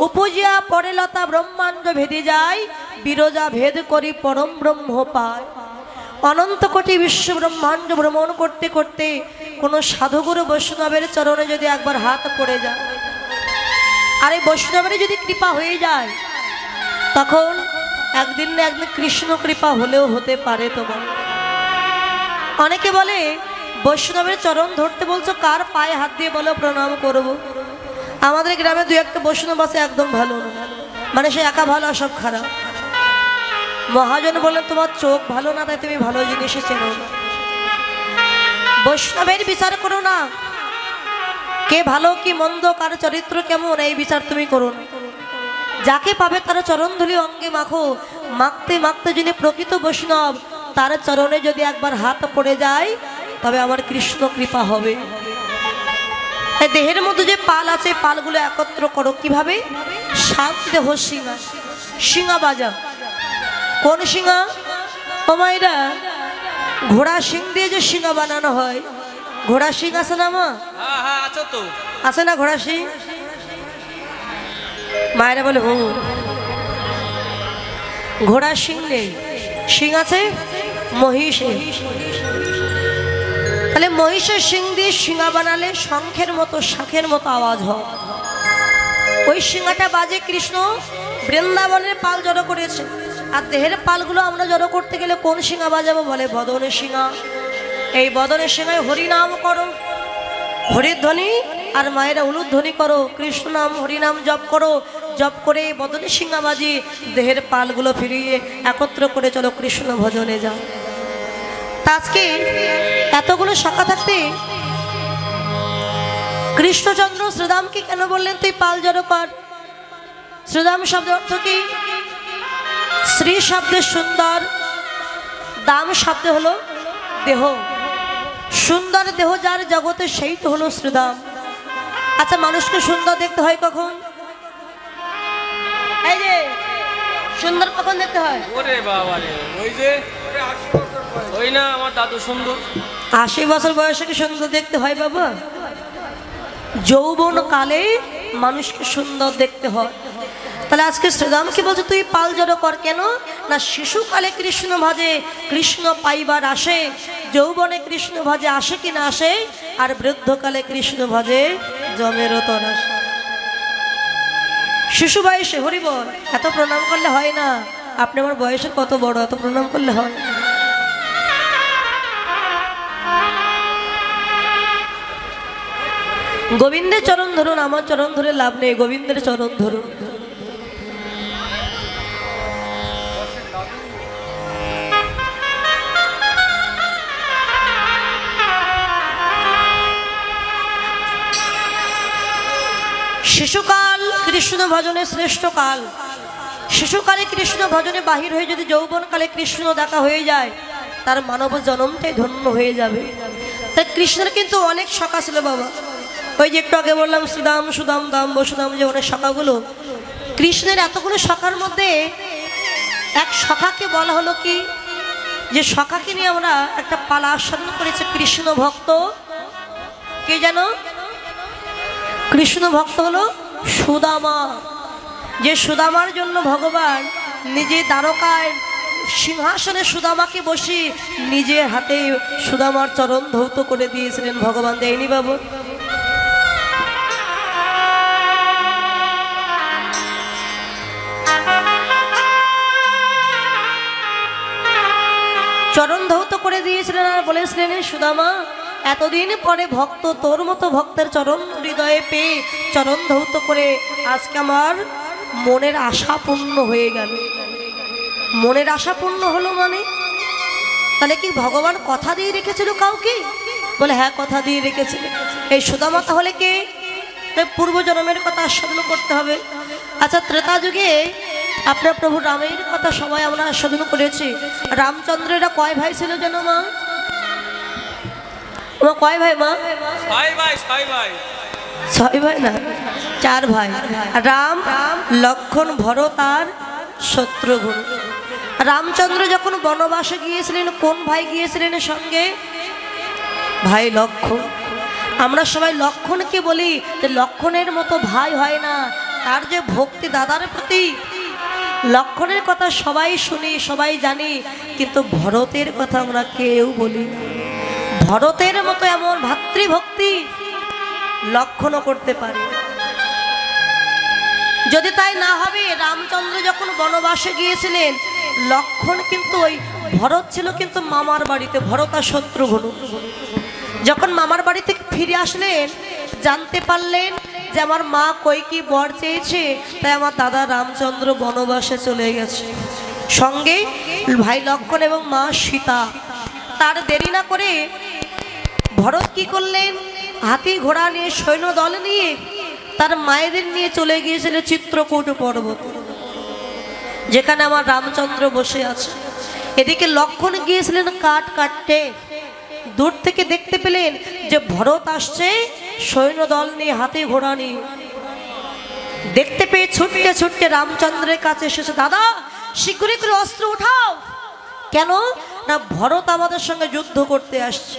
উপজিয়া পরে লতা ব্রহ্মাণ্ড ভেদে যায় বিরজা ভেদ করি পরম ব্রহ্ম পায়। অনন্ত কোটি বিশ্ব ব্রহ্মাণ্ড ভ্রমণ করতে করতে কোনো সাধুগুরু বৈষ্ণবের চরণে যদি একবার হাত পড়ে যায় আর এই বৈষ্ণবের যদি কৃপা হয়ে যায় তখন একদিন না একদিন কৃষ্ণ কৃপা হলেও হতে পারে তোমার। অনেকে বলে বৈষ্ণবের চরণ ধরতে বলছো কার পায়ে হাত দিয়ে বলো প্রণাম করব। আমাদের গ্রামে 2-1টা বৈষ্ণব আছে একদম ভালো না, মানে সে একা ভালো আর সব খারাপ। মহাজন বললেন তোমার চোখ ভালো না তাই তুমি ভালো জিনিসে চেনো না। বৈষ্ণবের বিচার করো না কে ভালো কি মন্দ, কার চরিত্র কেমন, এই বিচার তুমি করো না। যাকে পাবে তার চরণ ধুলি অঙ্গে মাখো। মাখতে মাখতে যিনি প্রকৃত বৈষ্ণব, তার চরণে যদি একবার হাত পড়ে যায় তবে আমার কৃষ্ণ কৃপা হবে। এই দেহের মধ্যে যে পাল আছে, পালগুলো একত্র করো। কিভাবে? সাত দেহ সিংহা। সিংহা বাজা। কোন সিংহা? ও মায়েরা, ঘোড়া শিং দিয়ে যে সিংহা বানানো হয়, ঘোড়া শিং আছে না মা? হ্যাঁ হ্যাঁ আছে তো। আছে না ঘোড়া শিং? মায়েরা বলে হুম। ঘোড়া শিং নেই, শিং আছে মহিষে। তাহলে মহিষের শিং দিয়ে সিংহা বানালে শঙ্খের মতো, শাঁখের মতো আওয়াজ হয়। ওই সিংহাটা বাজে কৃষ্ণ বৃন্দাবনের পাল জড়ো করেছে। আর দেহের পালগুলো আমরা জড়ো করতে গেলে কোন সিংহা বাজাবো? বলে বদনের সিংহা। এই বদনের সিংহায় হরিনাম করো, হরিধ্বনি, আর মায়েরা উলুধ্বনি করো, কৃষ্ণ নাম হরিনাম জপ করো। জপ করে বদনের সিংহা বাজি দেহের পালগুলো ফিরিয়ে একত্র করে চলো কৃষ্ণ ভজনে যাও। তা আজকে এতগুলো শাখা থাকতে কৃষ্ণচন্দ্র শ্রীরামকে কেন বললেন তুই পাল জড়ো কর? শ্রীরাম শব্দের অর্থ কি? শ্রী শব্দে সুন্দর, দাম শব্দে হলো দেহ। সুন্দর দেহ যার জগতে সেই তো হলো শ্রীরাম। আচ্ছা, মানুষকে সুন্দর দেখতে হয় কখন? এই যে সুন্দর কখন দেখতে হয়? ওরে বাবা রে, ওই যে ওই না আমার দাদু সুন্দর। 80 বছর বয়সে কি সুন্দর দেখতে হয় বাবা? যৌবন কালে মানুষকে সুন্দর দেখতে হয়। তাহলে আজকে শ্রীরামকে বলছে তুই পাল জড়ো কর। কেন না? শিশুকালে কৃষ্ণ ভাজে, কৃষ্ণ পাইবার আসে। যৌবনে কৃষ্ণ ভাজে আসে কি না আসে, আর বৃদ্ধকালে কৃষ্ণ ভাজে জমের তন আসে। শিশু বয়সে হরি বল, এত প্রণাম করলে হয় না। আপনি আমার বয়সের কত বড়, এত প্রণাম করলে হয়? গোবিন্দের চরণ ধরুন, আমার চরণ ধরে লাভ নেই, গোবিন্দের চরণ ধরুন। শিশুকাল কৃষ্ণ ভজনে শ্রেষ্ঠ কাল। শিশুকালে কৃষ্ণ ভজনে বাহির হয়ে যদি যৌবনকালে কৃষ্ণ দেখা হয়ে যায়, তার মানব জন্মটাই ধন্য হয়ে যাবে। তাই কৃষ্ণের কিন্তু অনেক শাখা ছিল বাবা। ওই যে একটু আগে বললাম শ্রীদাম, সুদাম, দাম, বসুদাম, যে অনেক শাখাগুলো। কৃষ্ণের এতগুলো শাখার মধ্যে এক শাখাকে বলা হলো কি, যে শাখাকে নিয়ে আমরা একটা পালা আস্বাদন করেছি, কৃষ্ণ ভক্ত। কে জানো? কৃষ্ণ ভক্ত হলো সুদামা। যে সুদামার জন্য ভগবান নিজে দ্বারকায় সিংহাসনে সুদামাকে বসে নিজের হাতে সুদামার চরণ ধৌত করে দিয়েছিলেন। ভগবান দেয়নি বাবু? চরণ ধৌত করে দিয়েছিলেন আর বলেছিলেন সুদামা, এতদিন পরে ভক্ত তোর মতো ভক্তের চরণ হৃদয়ে পেয়ে চরণ ধৌত করে আজকে আমার মনের আশা পূর্ণ হয়ে গেল। মনের আশা পূর্ণ হলো মানে? তাহলে কি ভগবান কথা দিয়ে রেখেছিল কাউকে? বলে হ্যাঁ, কথা দিয়ে রেখেছিল। এই সুদামা তাহলে কে? পূর্বজন্মের কথা আস্বাদন করতে হবে। আচ্ছা, ত্রেতা যুগে আপনার প্রভু রামের কথা সবাই আমরা আস্বাদন করেছি। রামচন্দ্রেরা কয় ভাই ছিল যেন মা? কয় ভাই মা? 6 ভাই। 6 ভাই না, 4 ভাই। রাম, লক্ষ্মণ, ভরত আর শত্রুঘ্ন। রামচন্দ্র যখন বনবাসে গিয়েছিলেন, কোন ভাই গিয়েছিলেন সঙ্গে? ভাই লক্ষ্মণ। আমরা সবাই লক্ষ্মণকে বলি যে লক্ষ্মণের মতো ভাই হয় না। তার যে ভক্তি দাদার প্রতি, লক্ষ্মণের কথা সবাই শুনি, সবাই জানি, কিন্তু ভরতের কথা আমরা কেউ বলি না। ভরতের মতো এমন ভাতৃভক্তি লক্ষ্মণও করতে পারে। যদি তাই না হবে, রামচন্দ্র যখন বনবাসে গিয়েছিলেন, লক্ষ্মণ কিন্তু ওই ভরত ছিল কিন্তু মামার বাড়িতে, ভরত আর শত্রুঘ্ন। যখন মামার বাড়ি থেকে ফিরে আসলেন, জানতে পারলেন যে আমার মা কইকি বর চেয়েছে, তাই আমার দাদা রামচন্দ্র বনবাসে চলে গেছে। সঙ্গে ভাই লক্ষ্মণ এবং মা সীতা। তার দেরি না করে ভরত কি করলেন? হাতি ঘোড়া নিয়ে সৈন্য দল নিয়ে তার মায়েদের নিয়ে চলে গিয়েছিল চিত্রকূট পর্বত, যেখানে আমার রামচন্দ্র বসে আছে। এদিকে লক্ষণ গিয়েছিলেন কাঠ কাটতে। দূর থেকে দেখতে পেলেন যে ভরত আসছে সৈন্য দল নিয়ে, হাতি ঘোড়া নিয়ে। দেখতে পেয়ে ছুটতে ছুটতে রামচন্দ্রের কাছে এসেছে। দাদা, শীঘ্রই করে অস্ত্র উঠাও। কেন না, ভরত আমাদের সঙ্গে যুদ্ধ করতে আসছে।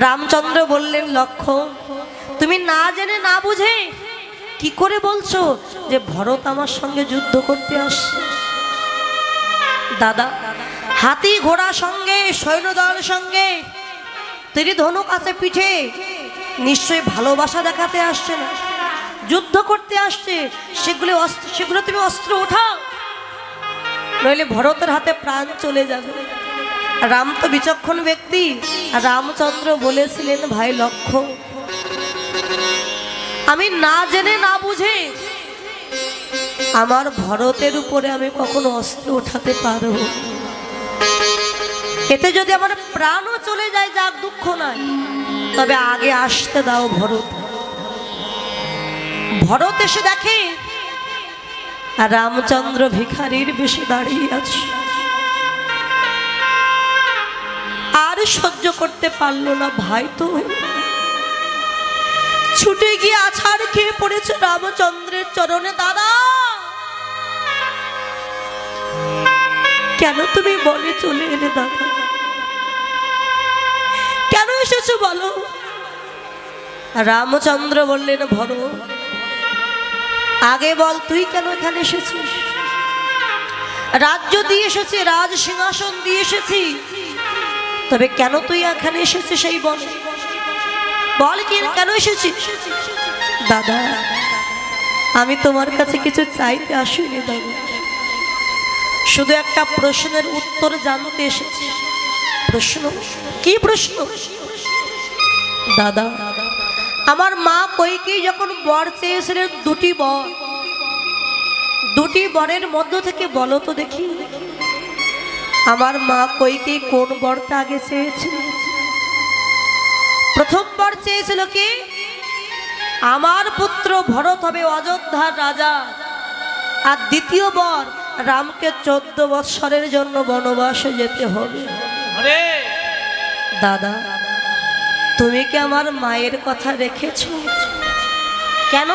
রামচন্দ্র বললেন, লক্ষণ, তুমি না জেনে না বুঝে কি করে বলছো যে ভরত আমার সঙ্গে যুদ্ধ করতে আসছে? দাদা, হাতি ঘোড়া সঙ্গে, সৈন্যদল সঙ্গে, তীর ধনুক আছে পিঠে, নিশ্চয়ই ভালোবাসা দেখাতে আসছে না, যুদ্ধ করতে আসছে। সেগুলো তুমি অস্ত্র ওঠাও, নইলে ভরতের হাতে প্রাণ চলে যাবে। রাম তো বিচক্ষণ ব্যক্তি। রামচন্দ্র বলেছিলেন, ভাই লক্ষণ, আমি না জেনে না বুঝে আমার ভরতের উপরে আমি কখনো অস্ত্র ওঠাতে পারবো? এতে যদি আমার প্রাণও চলে যায়, যাক, দুঃখ নাই, তবে আগে আসতে দাও ভরত। ভরত এসে দেখে আর রামচন্দ্র ভিখারির বেশে দাঁড়িয়ে আছে। আর সহ্য করতে পারলো না, ভাই তো ছুটে গিয়ে আছাড় খেয়ে পড়েছে রামচন্দ্রের চরণে। দাদা, কেন তুমি বনে চলে এলে? দাদা, কেন এসেছো বলো? রামচন্দ্র বললেন, ভরত, আগে বল, তুই কেন এখানে এসেছিস? রাজ্য দিয়ে এসেছি, রাজ সিংহাসন দিয়ে এসেছি, তবে কেন তুই এখানে এসেছিস সেই বনে? বল, কি কেন এসেছিস? দাদা, আমি তোমার কাছে কিছু চাইতে আসিনি দাদা, শুধু একটা প্রশ্নের উত্তর জানতে এসেছি। প্রশ্ন? কি প্রশ্ন? দাদা, আমার মা কইকেয়ী যখন বর চেয়েছিলেন দুটি বর, দুটি বরের মধ্য থেকে বলো তো দেখি, আমার মা কইকেয়ী কোন বরটা আগে চেয়েছিল? প্রথম বর চেয়েছিল কি, আমার পুত্র ভরত হবে অযোধ্যার রাজা, আর দ্বিতীয় বর, রামকে 14 বৎসরের জন্য বনবাসে যেতে হবে। দাদা, তুমি কি আমার মায়ের কথা রেখেছ? কেন?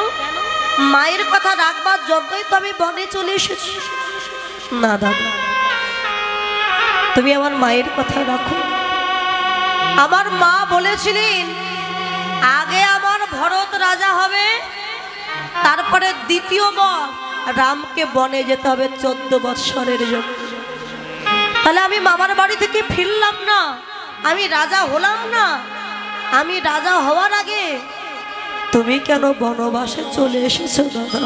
মায়ের কথা রাখবার জন্যই তো আমি বনে চলে এসেছি। না দাদা, তুমি আমার মায়ের কথা রাখো। আমার মা বলেছিলেন আগে আমার ভরত রাজা হবে, তারপরে দ্বিতীয় বর রামকে বনে যেতে হবে 14 বৎসরের জন্য। তাহলে আমি মামার বাড়ি থেকে ফিরলাম না, আমি রাজা হলাম না। আমি রাজা হওয়ার আগে তুমি কেন বনবাসে চলে এসেছো? দাদা,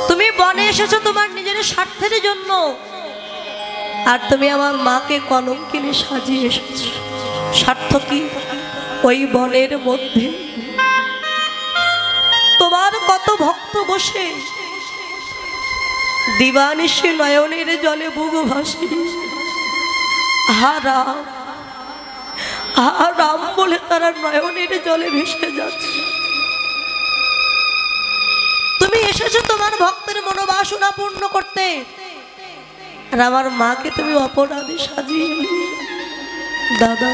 তুমি বনে এসেছো তোমার নিজের স্বার্থের জন্য, আর তুমি আমার মাকে কলঙ্কিনী সাজিয়ে এসেছো। স্বার্থ কি? ওই বনের মধ্যে তোমার কত ভক্ত বসে দিবানিশি নয়নের জলে বুক ভাসি রাম, রাম বলে তারা নয়নের জলে ভেসে যাচ্ছে। তুমি এসেছো তোমার ভক্তের মনোবাসনা পূর্ণ করতে, আর আমার মাকে তুমি অপরাধী সাজিয়ে। দাদা,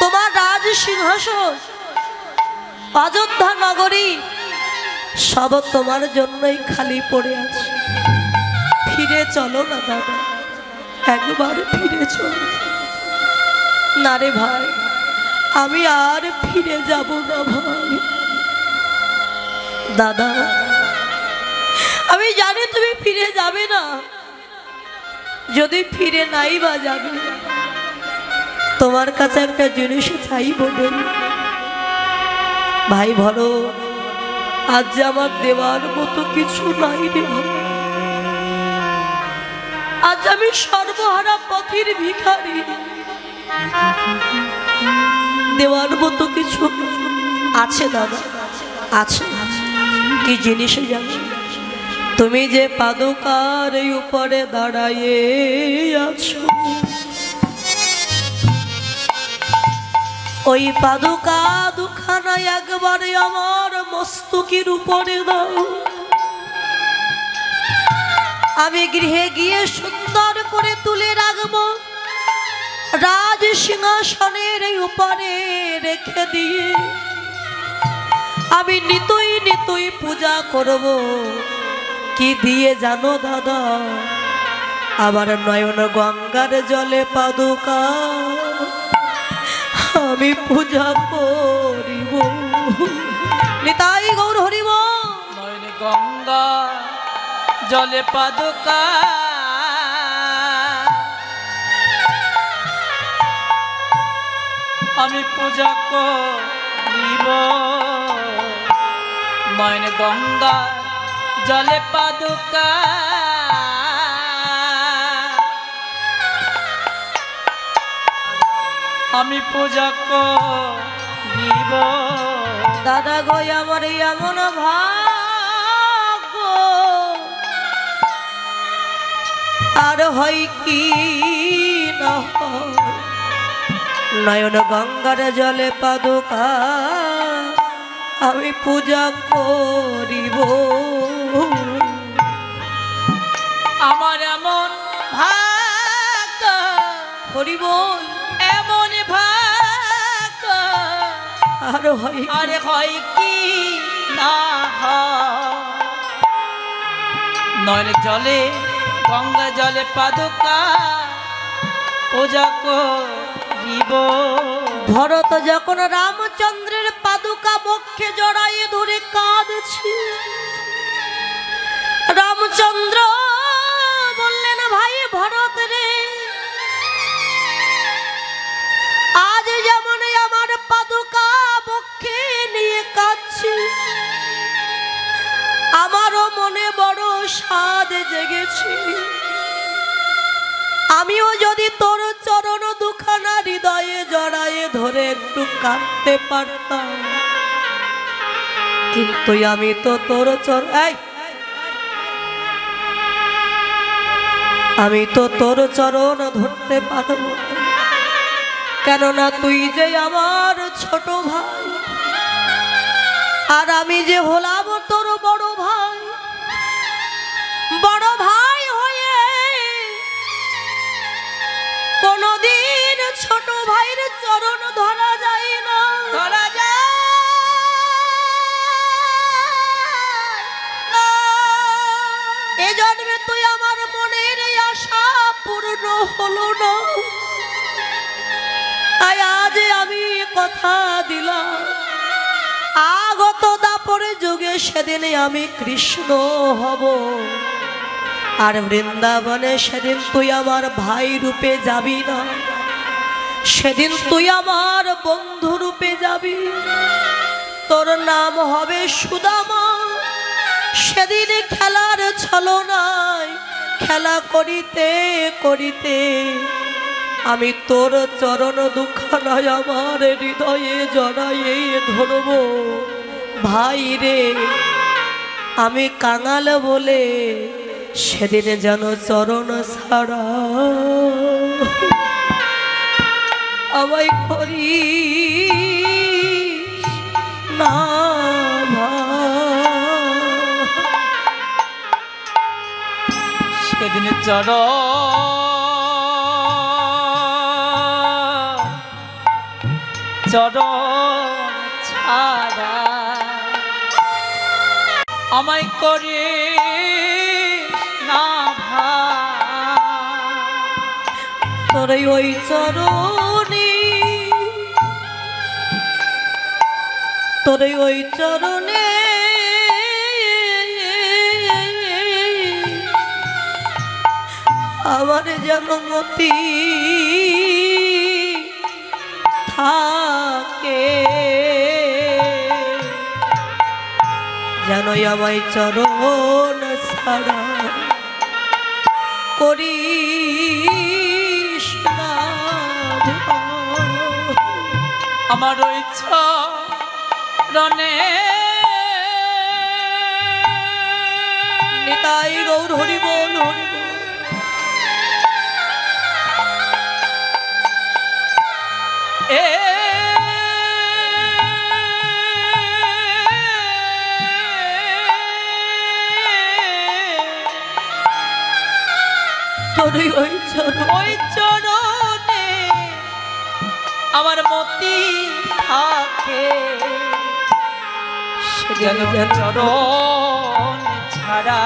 তোমার রাজ সিংহাসন, অযোধ্যা নগরী সব তোমার জন্যই খালি পড়ে আছে। ফিরে চলো না দাদা, একবার ফিরে চলো। না রে ভাই, আমি আর ফিরে যাব না ভাই। দাদা, আমি জানি তুমি ফিরে যাবে না, যদি ফিরে নাই বা যাবে, তোমার কাছে একটা জিনিস চাইব ভাই। ভরত, আজ যে আমার দেওয়ার মতো কিছু নাই রে ভাই। আজ আমি সর্বহারা পথের ভিখারি, দেওয়ার মতো কিছু আছে দাদা, আছে। কি জিনিসে জানো? তুমি যে পাদুকার উপরে দাঁড়াইয়ে আছো, ওই পাদুকা দুখানা একবারে আমার মস্তকের উপরে দাও, আমি গৃহে গিয়ে সুন্দর করে তুলে রাখবো, রাজ সিংহাসনের উপরে রেখে দিয়ে আমি নিতই নিতই পূজা করব। কি দিয়ে জানো দাদা? আমার নয়ন গঙ্গার জলে পাদুকা আমি পূজা করিব। নিতাই গৌর হরিব। নয়নে গঙ্গা জলে পাদুকা আমি পূজা করিব। নয়নে গঙ্গা জলে পাদুকা আমি পূজা করিব। দাদা গো আমার এমন ভাগ্য আর হয় কি না হয়, নয়ন গঙ্গার জলে পাদুকা আমি পূজা করিব। আমার এমন ভাগ্য করিব এমন ভাগ্য আর হয় আরে হয় কি না হয়। নয়নে জলে গঙ্গা জলে পাদুকা পূজা করিব। ভরত যখন রামচন্দ্রের পাদুকা বক্ষে জড়াইয়ে ধরে কাঁদছি, রামচন্দ্র বললেন ভাই ভরত রে, আজ যেমন আমার পাদুকা বক্ষে নিয়ে কাঁদছি, আমারও মনে বড় সাধ জেগেছি, আমিও যদি তোর চরণ দুখানা হৃদয়ে জড়ায়ে ধরে একটু কাঁদতে পারতাম, কিন্তু আমি তো তোর আমি তো তোর চরণ ধরতে পারব না, কেননা তুই যে আমার ছোট ভাই আর আমি যে হলাম তোর বড় ভাই। বড় ভাই হয়ে কোনদিন ছোট ভাইয়ের চরণ ধরা যায় না, ধরা যায় না। এ জন্মে তুই আমার মনের এই আশা পূর্ণ হলো না, তাই আজ আমি কথা দিলাম আগত দাপরে যুগে সেদিনে আমি কৃষ্ণ হব, আর বৃন্দাবনে সেদিন তুই আমার ভাই রূপে যাবি না, সেদিন তুই আমার বন্ধু রূপে যাবি, তোর নাম হবে সুদামা। সেদিন খেলার ছলনায় খেলা করিতে করিতে আমি তোর চরণ দুখানায় আমার হৃদয়ে জড়াইয়ে ধরব। ভাই রে, আমি কাঙাল বলে সেদিন যেন চরণ ছাড়া আমায় করি না সেদিন চরণ ছাড়া আমায় করে না ভাই। তোর ওই চরণে, তোর ওই চরণে আমার যেন মতি থাকে, যেন আমায় চরণ ছাড়া করিস না। আমার ওই চরণে নিতাই গৌর হরি বল হরি বল। এ তোরই ওই চরণ ওই চরণে আমার মতি থাকে যেন চরণ ছাড়া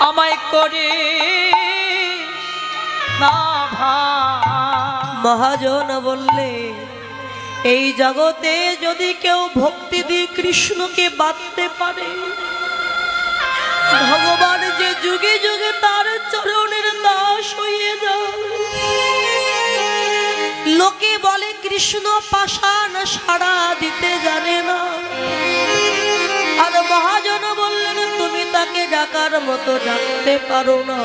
আমায় করে না ভাই। মহাজন বললে এই জগতে যদি কেউ ভক্তি দিয়ে কৃষ্ণকে বাঁধতে পারে, ভগবান যে যুগে যুগে তার চরণের দাস হয়ে যায়। লোকে বলে কৃষ্ণ পাষাণ সাড়া দিতে জানে না, আর মহাজন বললেন তুমি তাকে ডাকার মতো ডাকতে পারো না।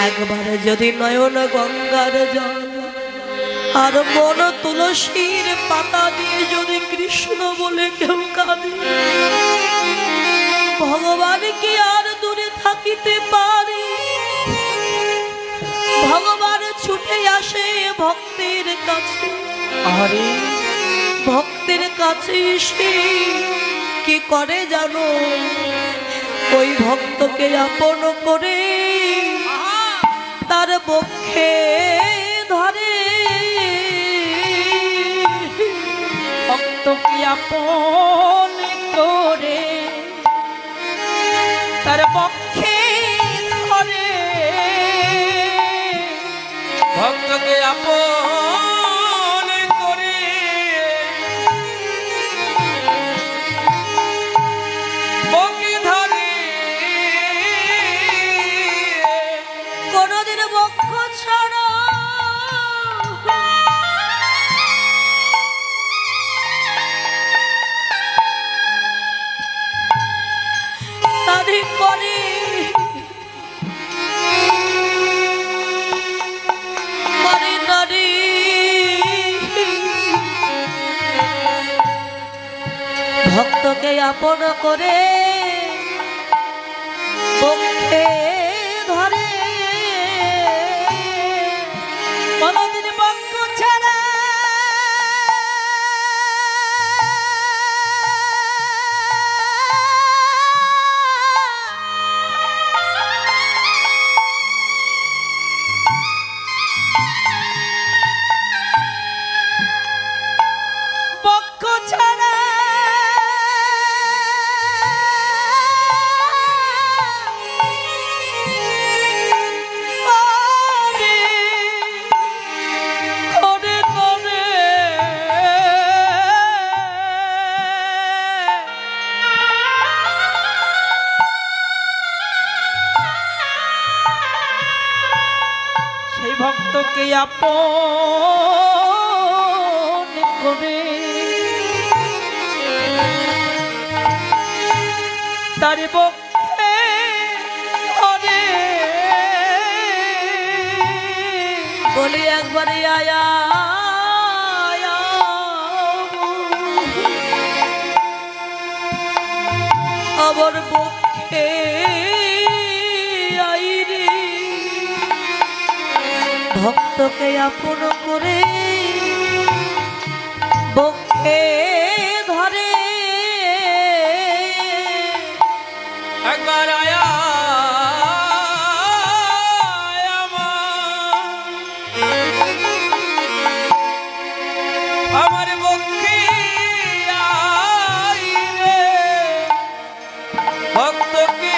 একবারে যদি নয়ন গঙ্গার জল আর মন তুলসীর পাতা দিয়ে যদি কৃষ্ণ বলে কেউ কাঁদে, ভগবান কি আর দূরে থাকিতে পারে? ভগবান ছুটে আসে ভক্তের কাছে। আরে ভক্তের কাছে এসে কি করে জানো? ওই ভক্তকে আপন করে তার বক্ষে ধরে। ভক্তকে আপন করে তার পক্ষে ধরে ভক্তকে আপন করে বকে ধরে কোনদিন বক্ষ ছাড়া তারে করে করে নারী। ভক্তকে আপন করে বক্ষে ধরে। কোনদিন বক্ষ ছাড়া বক্ষ ছাড়া করে করে সেই ভক্তকে আপন করে তার পক্ষে ধরে। বলি একবারে আয়া আয়া। আমার বক্ষে আইরে ভক্তকে আপন করে বক্ষে ধরে। একবার আয়া আমার বক্ষে আই রে ভক্তকে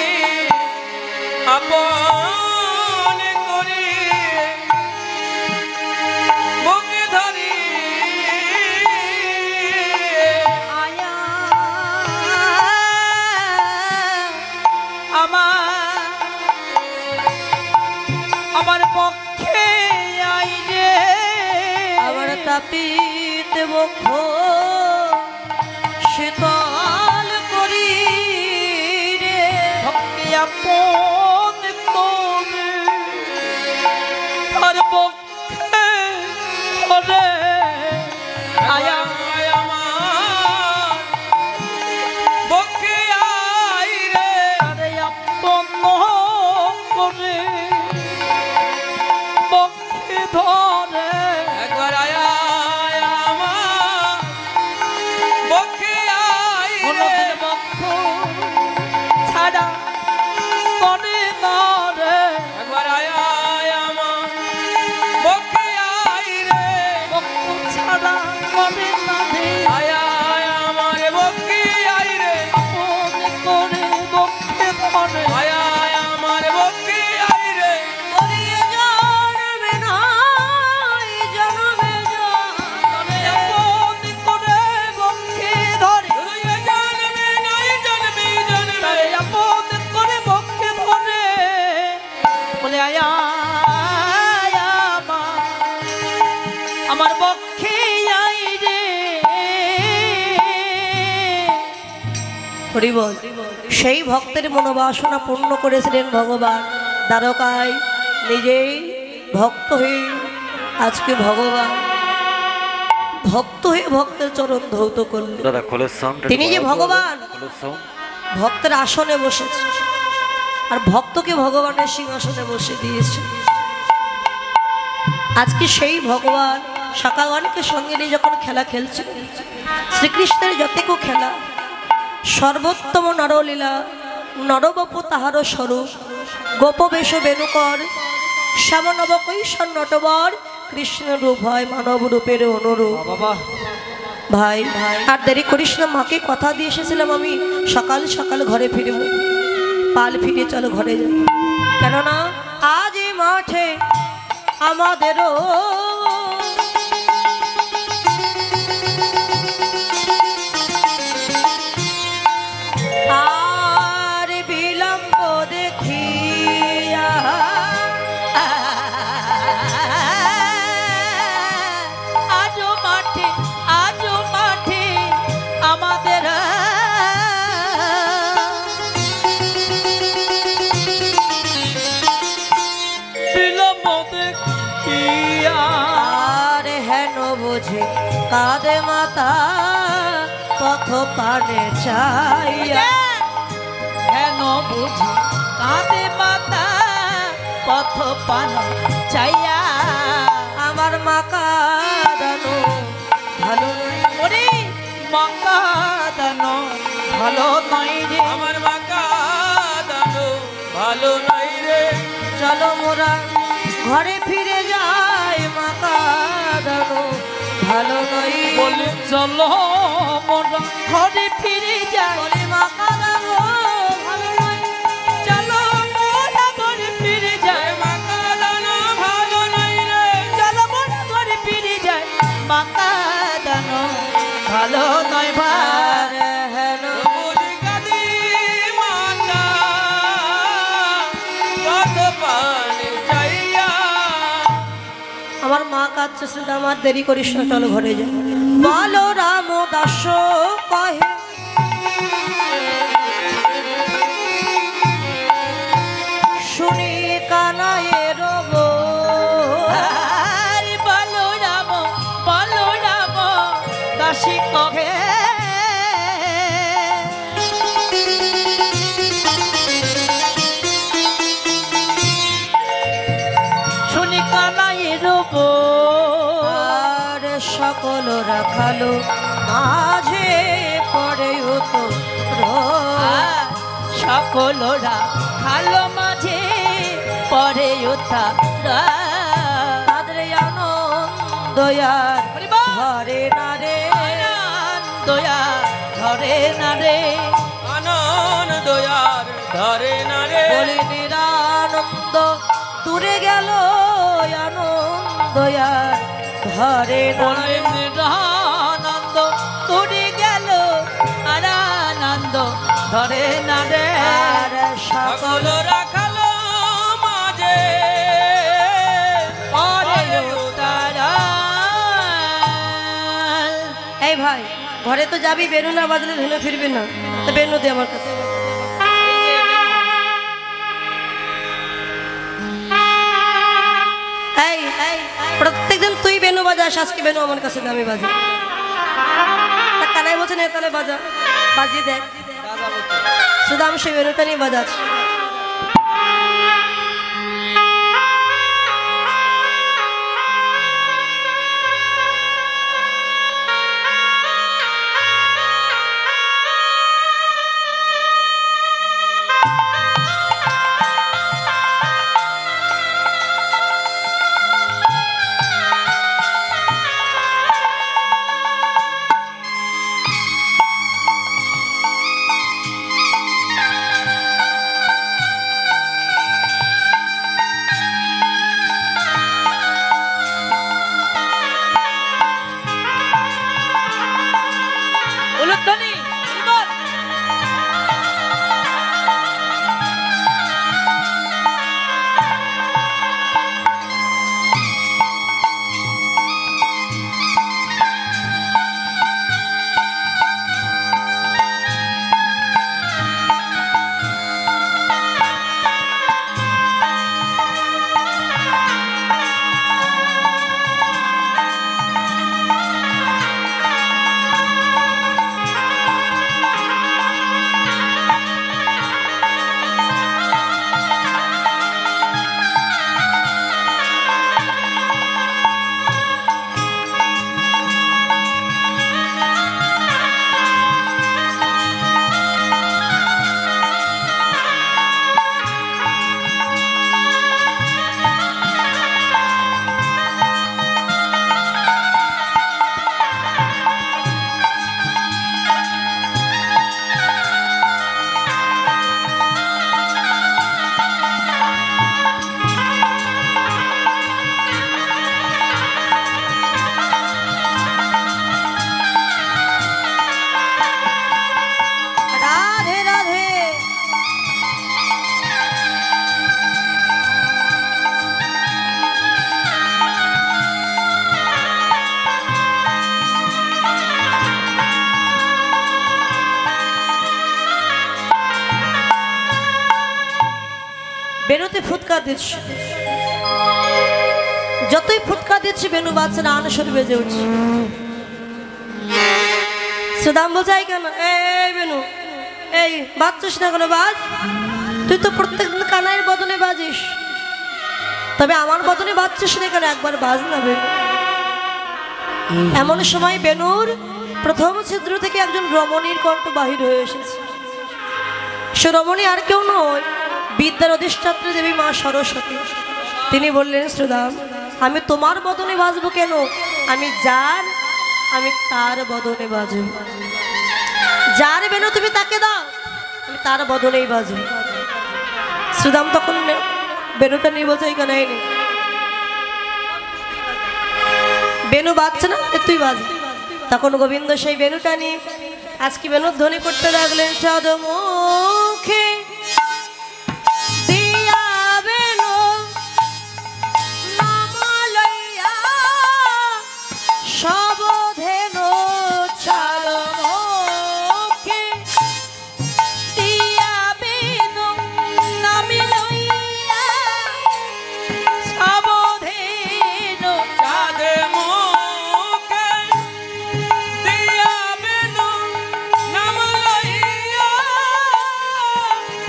আপন করে বকে ধরে আয়া আমার পক্ষে আইরে আবার তাপিতে বক্ষ শীতল করি রে। ভক্তি আপন করে তার পক্ষে ধরে। আয়া আমার বক্ষে আই রে তারে আপন করে পক্ষে ধরে। একবার আয়া আমার বক্ষে আই রে কোনদিন বক্ষ হরি বল। সেই ভক্তের মনোবাসনা পূর্ণ করেছিলেন ভগবান দ্বারকায় নিজেই ভক্ত হয়ে। আজকে ভগবান ভক্ত হয়ে ভক্তের চরণ ধৌত করল। দাদা খোলের সাউন্ড তিনি যে ভগবান খোলের সাউন্ড ভক্তের আসনে বসেছে আর ভক্তকে ভগবানের সিংহাসনে বসে দিয়েছে। আজকে সেই ভগবান শাকাগণকে সঙ্গে নিয়ে যখন খেলা খেলছে, শ্রীকৃষ্ণের যতেক খেলা সর্বোত্তম নরলীলা নরবপু তাহার স্বরূপ গোপবেশ বেণুকর শ্যামনব কৈশোর নটবর কৃষ্ণ রূপ হয় মানব রূপের অনুরূপ। ভাই আর দেরি করিস না, মাকে কথা দিয়ে এসেছিলাম আমি সকাল সকাল ঘরে ফিরব। পাল ফিরে চলো ঘরে যাই, কেননা আজ এই মাঠে আমাদেরও আর বিলম্ব দেখিয়া আজও মাঠে আমাদের বিলম্ব দেখিয়া আর হেন বুঝে কাঁদে মাতা পথ পানে চাইয়া। হেন বুঝি কাঁদে মাতা পথ পান চাইয়া। আমার মা কাঁদানো ভালো নয়। ওরে মাকা দানো ভালো নয় রে। আমার মাকা দানো ভালো নাই রে। চলো মোরা ঘরে ফিরে যাই, মা কাঁদানো ভালো নয়। বলে চলো মোরা ঘরে ফিরে যাই। বলে মা কাঁদানো ভালো নয়। চলো মোরা ঘরে ফিরে যাই। মাকা দানো ভালো নাই রে। চলো মোরা ঘরে ফিরে যাই। মাকা দানো ভালো নয় ভাই। আর হেন বুঝি কাঁদি মাতা কত পানি চাইয়া। আমার মা কাঁদছে, শুধু আমার দেরি করিস না, চলো ঘরে যাই। বলো রাম দাস কহে শুনি কানায়ের গো। আর বলো রাম দাসী কহে শুনি কানাইয়ের গো। আর সকল রাখালো মাঝে পড়ে তো সকলরা খালো মাঝে পরে উঠা তাদের আনন্দ আর ঘরে না রে। দয়া ধরে না রে। আনন্দ দয়ার ধরে না রে। বলি নিরানন্দ দূরে গেল আনন্দ আর ঘরে না রে। আনন্দ তুড়ি গেল আর আনন্দ ধরে না রে। আর সকল সকল রাখালো মাঝে পরে পরে তারা এই ভাই ঘরে তো যাবি, বেনু না বাজলে ধুলে ফিরবি না, তো বেনু দে আমার কাছে। এই প্রত্যেকদিন তুই বেনু বাজাস, আজকে বেনু আমার কাছে দে, আমি বাজি। তা কানাই বলছে না, তাহলে বাজা, বাজিয়ে দেখ। শুধু আমি সেই বেনুটা নিয়ে বাজাচ্ছি। বেনুতে ফুৎকার দিচ্ছে, যতই ফুৎকার দিচ্ছে বেনু বাজছে না, আনসর বেজে উঠছে। শ্রীদাম বলছে এই কেন, এই বেনু এই বাজছিস না কেন, বাজ, তুই তো প্রত্যেকদিন কানাইয়ের বদলে বাজিস, তবে আমার বদলে বাজছিস না কেন, একবার বাজ না বেনু। এমন সময় বেনুর প্রথম ছিদ্র থেকে একজন রমণীর কণ্ঠ বাহির হয়ে এসেছে। সে রমণী আর কেউ নয়, বিদ্যার অধিষ্ঠাত্রী দেবী মা সরস্বতী। তিনি বললেন, শ্রীদাম আমি তোমার বদনে বাজবো কেন, আমি তার বদনে বাজব। যার বেনু তুমি তাকে দাও, আমি তার বদনেই বাজব। শ্রীদাম তখন বেনুটা নিয়ে বলছে এই কানাই নেই, বেনু বাজছে না, তুই বাজ। তখন গোবিন্দ সেই বেনুটা নিয়ে আজকে বেনুর ধ্বনি করতে লাগলেন, চাঁদ মুখে দিয়া বেনু নাম লইয়া সবধেনু, চাঁদ মুখে দিয়া বেনু নাম লইয়া সবধেনু, চাঁদ মুখে দিয়া বেনু নাম লইয়া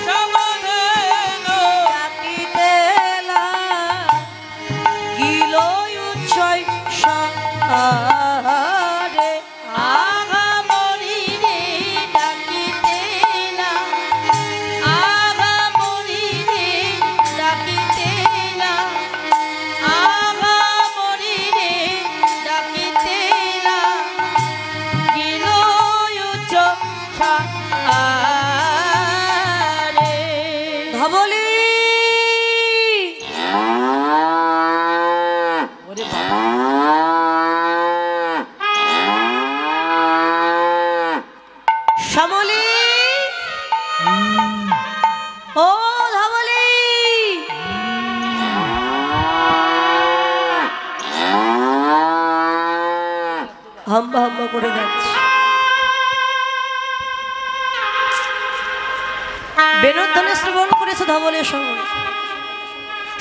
সবধেনু ডাকিতেলা গিল উচ্চৈ সারে, আগামরি রে ডাকিতেলা, আগামরি রে ডাকিতেলা, আগামরি রে ডাকিতেলা গিল উচ্চৈ সারে। ধবলি শ্যামলি, ও ধবলি, হাম্বা হাম্বা করে যাচ্ছে। বেনুর ধ্বনি শ্রবণ করেছে ধবলের সঙ্গে,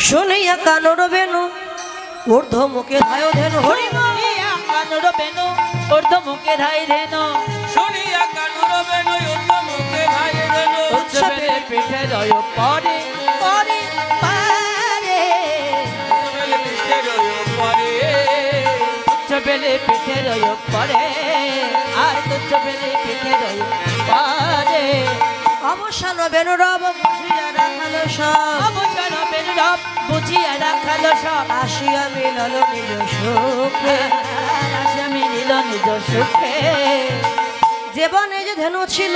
শুনিয়া কানর বেনু ঊর্ধ্ব মুখে ধায় ধেনু, হরি কানুর বেনু ঊর্ধ্ব মুখে ধাই ধেনু, শুনিয়া কানুর বেনু উত্তম মুখে ভাই বেনু উচ্চবে পিঠে রয় পরে পরে পারে, উত্তমেলে পিঠে রয় পরে, উচ্চবেলে পিঠে রয় পরে, আর তুচ্ছবেলে পিঠে রয় পরে। অবসান বেনু রব বুঝিয়া রাখালো সব, অবসান বেনু রব বুঝিয়া রাখালো সব, আসিয়া মিলল নিজ সুখে, আসিয়া মিলিল নিজ সুখে। জীবনে যে ধেনু ছিল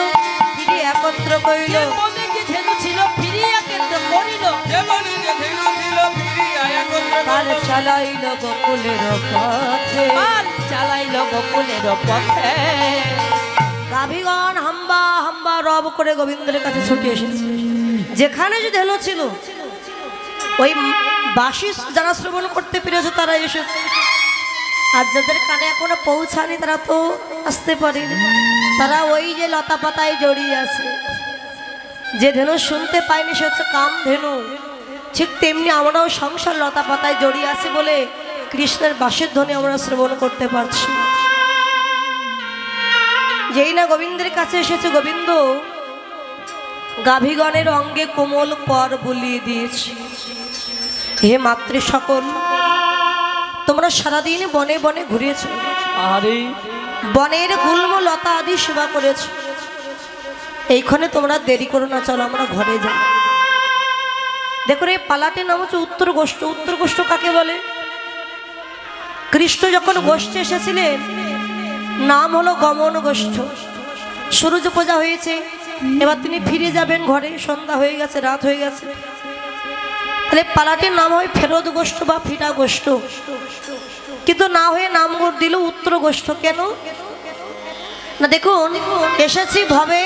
ফিরি একত্র কইল, মনে যে ধেনু ছিল ফিরিয়া কেন্দ্র করিল, যেমনি যে ধেনু ছিল ফিরিয়া একত্র কাল করিল। চালাইল গোকুলের পথে, আর চালাইল গোকুলের পথে। গাভীগণ হাম্বা হাম্বা রব করে গোবিন্দের কাছে ছুটে এসেছে। যেখানে যে ধেনু ছিল ওই বাসি যারা শ্রবণ করতে পেরেছে তারা এসেছে, আর যাদের কানে এখনো পৌঁছানি তারা তো আসতে পারেনি, তারা ওই যে লতা পাতায় জড়িয়ে আছে। যে ধেনু শুনতে পায়নি সে হচ্ছে কাম ধেনু। ঠিক তেমনি আমরাও সংসার লতা পাতায় জড়িয়ে আছি বলে কৃষ্ণের বাঁশির ধ্বনি আমরা শ্রবণ করতে পারছি। যেই না গোবিন্দের কাছে এসেছে, গোবিন্দ গাভীগণের অঙ্গে কোমল কর বুলিয়ে দিয়েছে। হে মাতৃ সকল, তোমরা সারাদিন বনে বনে ঘুরেছ, আরে বনের গুল্ম লতা আদি সেবা করেছ, এইখানে তোমরা দেরি করো না, চলো আমরা ঘরে যাই। দেখো এই পালাটির নাম হচ্ছে উত্তর গোষ্ঠ। উত্তর গোষ্ঠ কাকে বলে? কৃষ্ণ যখন গোষ্ঠে এসেছিলেন নাম হলো গমন গোষ্ঠ। সূর্য পূজা হয়েছে, এবার তিনি ফিরে যাবেন ঘরে, সন্ধ্যা হয়ে গেছে, রাত হয়ে গেছে, তাহলে পালাটির নাম হয় ফেরত গোষ্ঠ বা ফিরা গোষ্ঠ। কিন্তু না হয়ে নাম দিল উত্তর গোষ্ঠ। কেন না, দেখুন এসেছি ভবে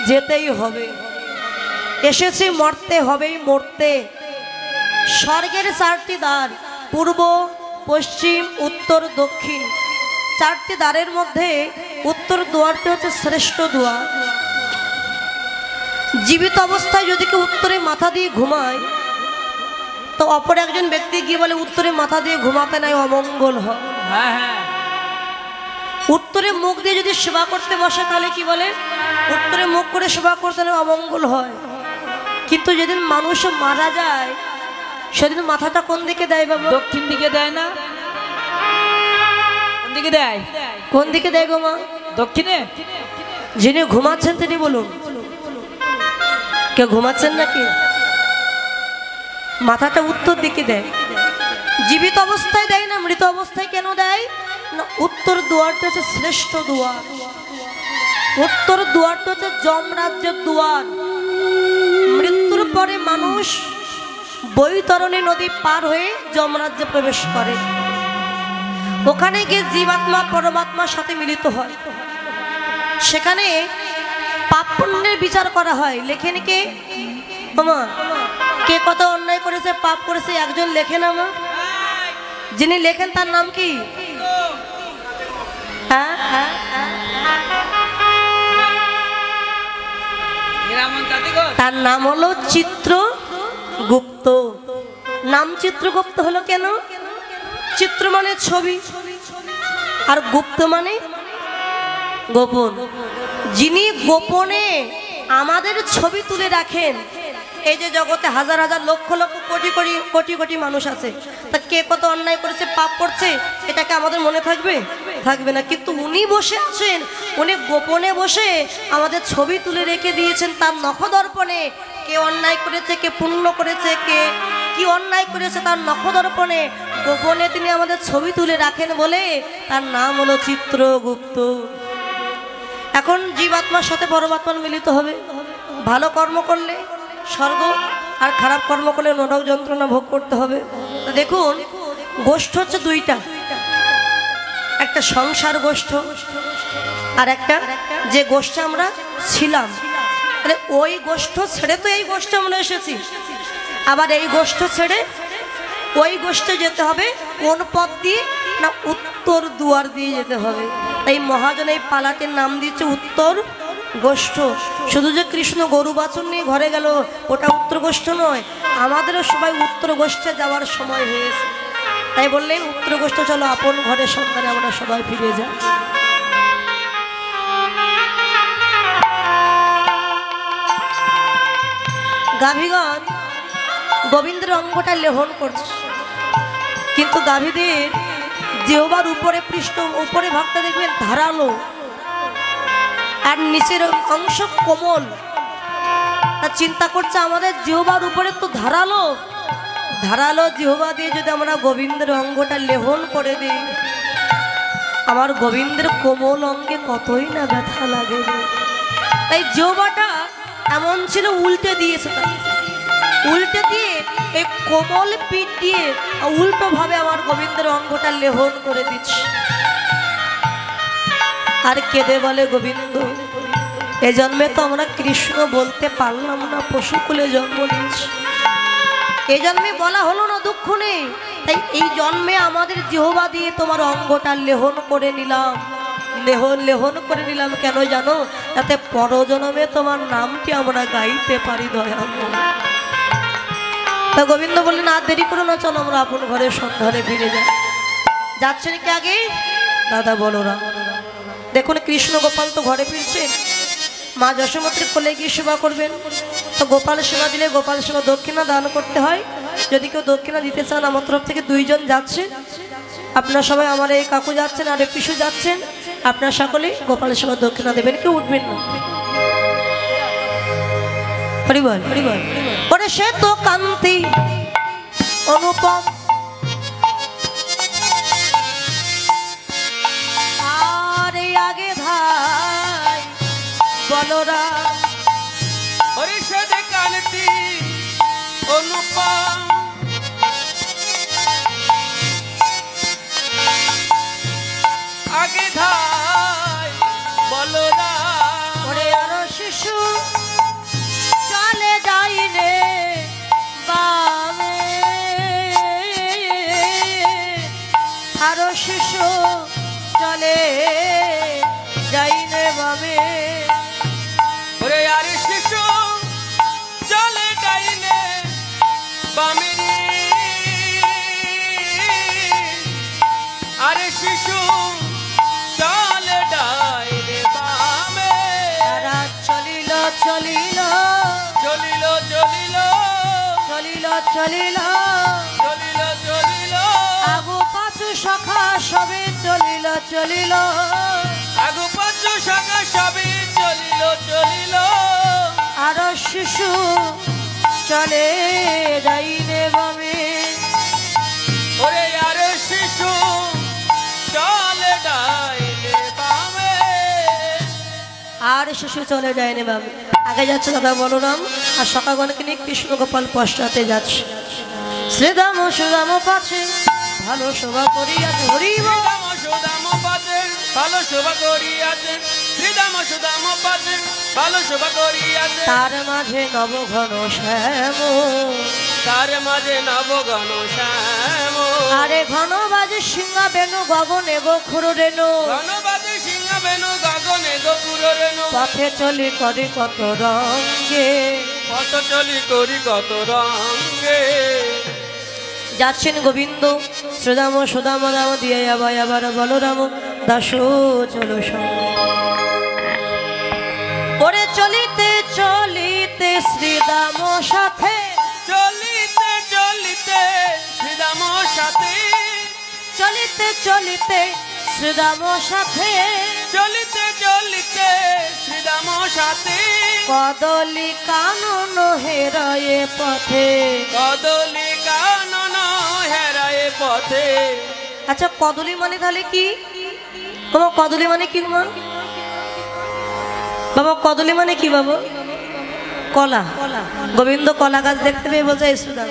যেতেই হবে, এসেছি মরতে হবেই মরতে। স্বর্গের চারটি দ্বার, পূর্ব পশ্চিম উত্তর দক্ষিণ, চারটি দ্বারের মধ্যে উত্তর দুয়ারটি হচ্ছে শ্রেষ্ঠ দুয়ার। জীবিত অবস্থায় যদি কেউ উত্তরে মাথা দিয়ে ঘুমায়, তো অপর একজন ব্যক্তি গিয়ে বলে উত্তরে মাথা দিয়ে ঘুমাতে নাই, অমঙ্গল হয়। হ্যাঁ হ্যাঁ উত্তরে মুখ দিয়ে যদি সেবা করতে বসে তাহলে কি বলে, উত্তরে মুখ করে সেবা করতে নাই, অমঙ্গল হয়। কিন্তু যেদিন মানুষ মারা যায় সেদিন মাথাটা কোন দিকে দেয় বাবা? দক্ষিণ দিকে দেয় না? কোন দিকে দেয়? কোন দিকে দেয় গো মা? দক্ষিণে। যিনি ঘুমাচ্ছেন তিনি বলুন, কেউ ঘুমাচ্ছেন নাকি? মাথাটা উত্তর দিকে দেয়। জীবিত অবস্থায় দেয় না, মৃত অবস্থায় কেন দেয় না? উত্তর দুয়ারটা হচ্ছে শ্রেষ্ঠ দুয়ার। উত্তর দুয়ারটা হচ্ছে যমরাজ্যের দুয়ার। মৃত্যুর পরে মানুষ বৈতরণী নদী পার হয়ে যমরাজ্যে প্রবেশ করে। ওখানে গিয়ে জীবাত্মা পরমাত্মার সাথে মিলিত হয়। সেখানে পাপ পুণ্যের বিচার করা হয়। লেখেন কে? মা, কে কত অন্যায় করেছে, পাপ করেছে, একজন লেখেন আমা? যিনি লেখেন তার নাম কি? হ্যাঁ হ্যাঁ তার নাম হলো চিত্রগুপ্ত। নাম চিত্রগুপ্ত হলো কেন? চিত্র মানে ছবি, আর গুপ্ত মানে গোপন। যিনি গোপনে আমাদের ছবি তুলে রাখেন। এই যে জগতে হাজার হাজার লক্ষ লক্ষ কোটি কোটি কোটি কোটি মানুষ আছে, তা কে কত অন্যায় করেছে, পাপ করছে, এটাকে আমাদের মনে থাকবে? থাকবে না। কিন্তু উনি বসে আছেন, উনি গোপনে বসে আমাদের ছবি তুলে রেখে দিয়েছেন তার নখদর্পণে। কে অন্যায় করেছে, কে পুণ্য করেছে, কে কি অন্যায় করেছে তার নখদর্পণে গোপনে তিনি আমাদের ছবি তুলে রাখেন বলে তার নাম হলো চিত্রগুপ্ত। এখন জীবাত্মার সাথে পরমাত্মার মিলিত হবে। ভালো কর্ম করলে স্বর্গ, আর খারাপ কর্ম করলে নরক যন্ত্রণা ভোগ করতে হবে। তো দেখুন, গোষ্ঠ হচ্ছে দুইটা, একটা সংসার গোষ্ঠ আর একটা যে গোষ্ঠে আমরা ছিলাম। তাহলে ওই গোষ্ঠ ছেড়ে তো এই গোষ্ঠে আমরা এসেছি, আবার এই গোষ্ঠ ছেড়ে ওই গোষ্ঠে যেতে হবে কোন পথ দিয়ে না? উত্তর দুয়ার দিয়ে যেতে হবে। তাই মহাজন এই পালাটির নাম দিয়েছে উত্তর গোষ্ঠ। শুধু যে কৃষ্ণ গরু বাছুর নিয়ে ঘরে গেল ওটা উত্তর গোষ্ঠ নয়, আমাদেরও সবাই উত্তর গোষ্ঠে যাওয়ার সময় হয়েছে। তাই বললেন উত্তর গোষ্ঠ চলো আপন ঘরের সন্ধানে আমরা সবাই ফিরে যাই। গাভীগণ গোবিন্দের অঙ্গটা লেহন করছে, কিন্তু গাভীদের জিহ্বার উপরে পৃষ্ঠ উপরে ভাগটা দেখবেন ধারালো, আর নিচের অংশ কোমল। তা চিন্তা করছে আমাদের জিহ্বার উপরে তো ধারালো, ধারালো জিহ্বা দিয়ে যদি আমরা গোবিন্দের অঙ্গটা লেহন করে দিই, আমার গোবিন্দের কোমল অঙ্গে কতই না ব্যথা লাগে। তাই জিহ্বাটা এমন ছিল উল্টে দিয়েছে, উল্টে দিয়ে এই কোমল পিঠ দিয়ে উল্টো ভাবে আমার গোবিন্দের অঙ্গটা লেহন করে দিচ্ছে। আর কেঁদে বলে গোবিন্দ, এ জন্মে তো আমরা কৃষ্ণ বলতে পারলাম না, পশুকুলে জন্ম নিয়েছি, এ জন্মে বলা হলো না, দুঃখ নেই। তাই এই জন্মে আমাদের জিহ্বা দিয়ে তোমার অঙ্গটা লেহন করে নিলাম, লেহন করে নিলাম। কেন জানো? যাতে পরজন্মে তোমার নামটি আমরা গাইতে পারি দয়াময়। তা গোবিন্দ বললেন আর দেরি করো না, চলো আমরা আপন ঘরের সন্ধানে ফিরে যাই। যাচ্ছেন কি আগে? দাদা বলরাম। দেখুন কৃষ্ণ গোপাল তো ঘরে ফিরছেন, মা যশোমতীর কোলে গিয়ে সেবা করবেন। তো গোপাল সেবা দিলে গোপাল সেবা দক্ষিণা দান করতে হয়। যদি কেউ দক্ষিণা দিতে চান, আমার তরফ থেকে 2 জন যাচ্ছে। আপনারা সবাই, আমার এই কাকু যাচ্ছেন আর এই পিসু যাচ্ছেন, আপনারা সকলে গোপাল সেবা দক্ষিণা দেবেন, কেউ উঠবেন না। হরিবল হরিবল। ওরে সে তো কান্তি অনুপম, আর এই আগে ভাই বলরাম। ওরে সে তো কান্তি অনুপম, আগে ধাই বলরাম। ওরে আর শিশু চলে যাই রে বামে, আরো শিশু চলে যাই রে বামে। চলিল চলিল চলিল চলিল চলিল চলিল চলিল আগু পাছু সখা সবে চলিল চলিল আগু পাঁচ শাখা সবে চলিল চলিল আর শিশু চলে যাইনে বামে ওরে আর শিশু চলে ডাইনে বামে আর শিশু চলে যায়নি বামে আগে যাচ্ছে দাদা বলরাম আর সখাগণকে নিয়ে কৃষ্ণ গোপাল পশ্চাতে যাচ্ছে শ্রীদাম সুদাম পাছে ভালো শোভা করিয়া ধরিব শ্রীদাম সুদাম পাচের ভালো শোভা করিয়াছেন শ্রীদাম সুদাম পাচের ভালো শোভা করিয়াছেন তার মাঝে নবঘন শ্যাম তার মাঝে নবগণ শ্যাম আরে ঘন বাজে সিংহা বেনু গগনে গোখুর রেণু গণবাদী সিংহ বেনু গগনে গোপুর রেণু পথে চলি করি কত রঙ্গে কত চলি করি কত রঙ্গে যাচ্ছেন গোবিন্দ শ্রীদাম সুদাম রাম দিয়ে আবার আবার বলরাম দাস চলো সঙ্গে ওরে চলিতে চলিতে শ্রীদাম সাথে চলিতে চলিতে শ্রীদাম সাথে চলিতে চলিতে শ্রীদাম সাথে চলিতে চলিতে শ্রীদাম সাথে কদলি কানন হেরায়ে পথে কদলি কানন হেরায়ে পথে আচ্ছা কদলি মানে তাহলে কি বাবা কদলি মানে কি মা বাবা কদলি মানে কি বাবা কলা গোবিন্দ কলা গাছ দেখতে পেয়ে বলছে এই শ্রীদাম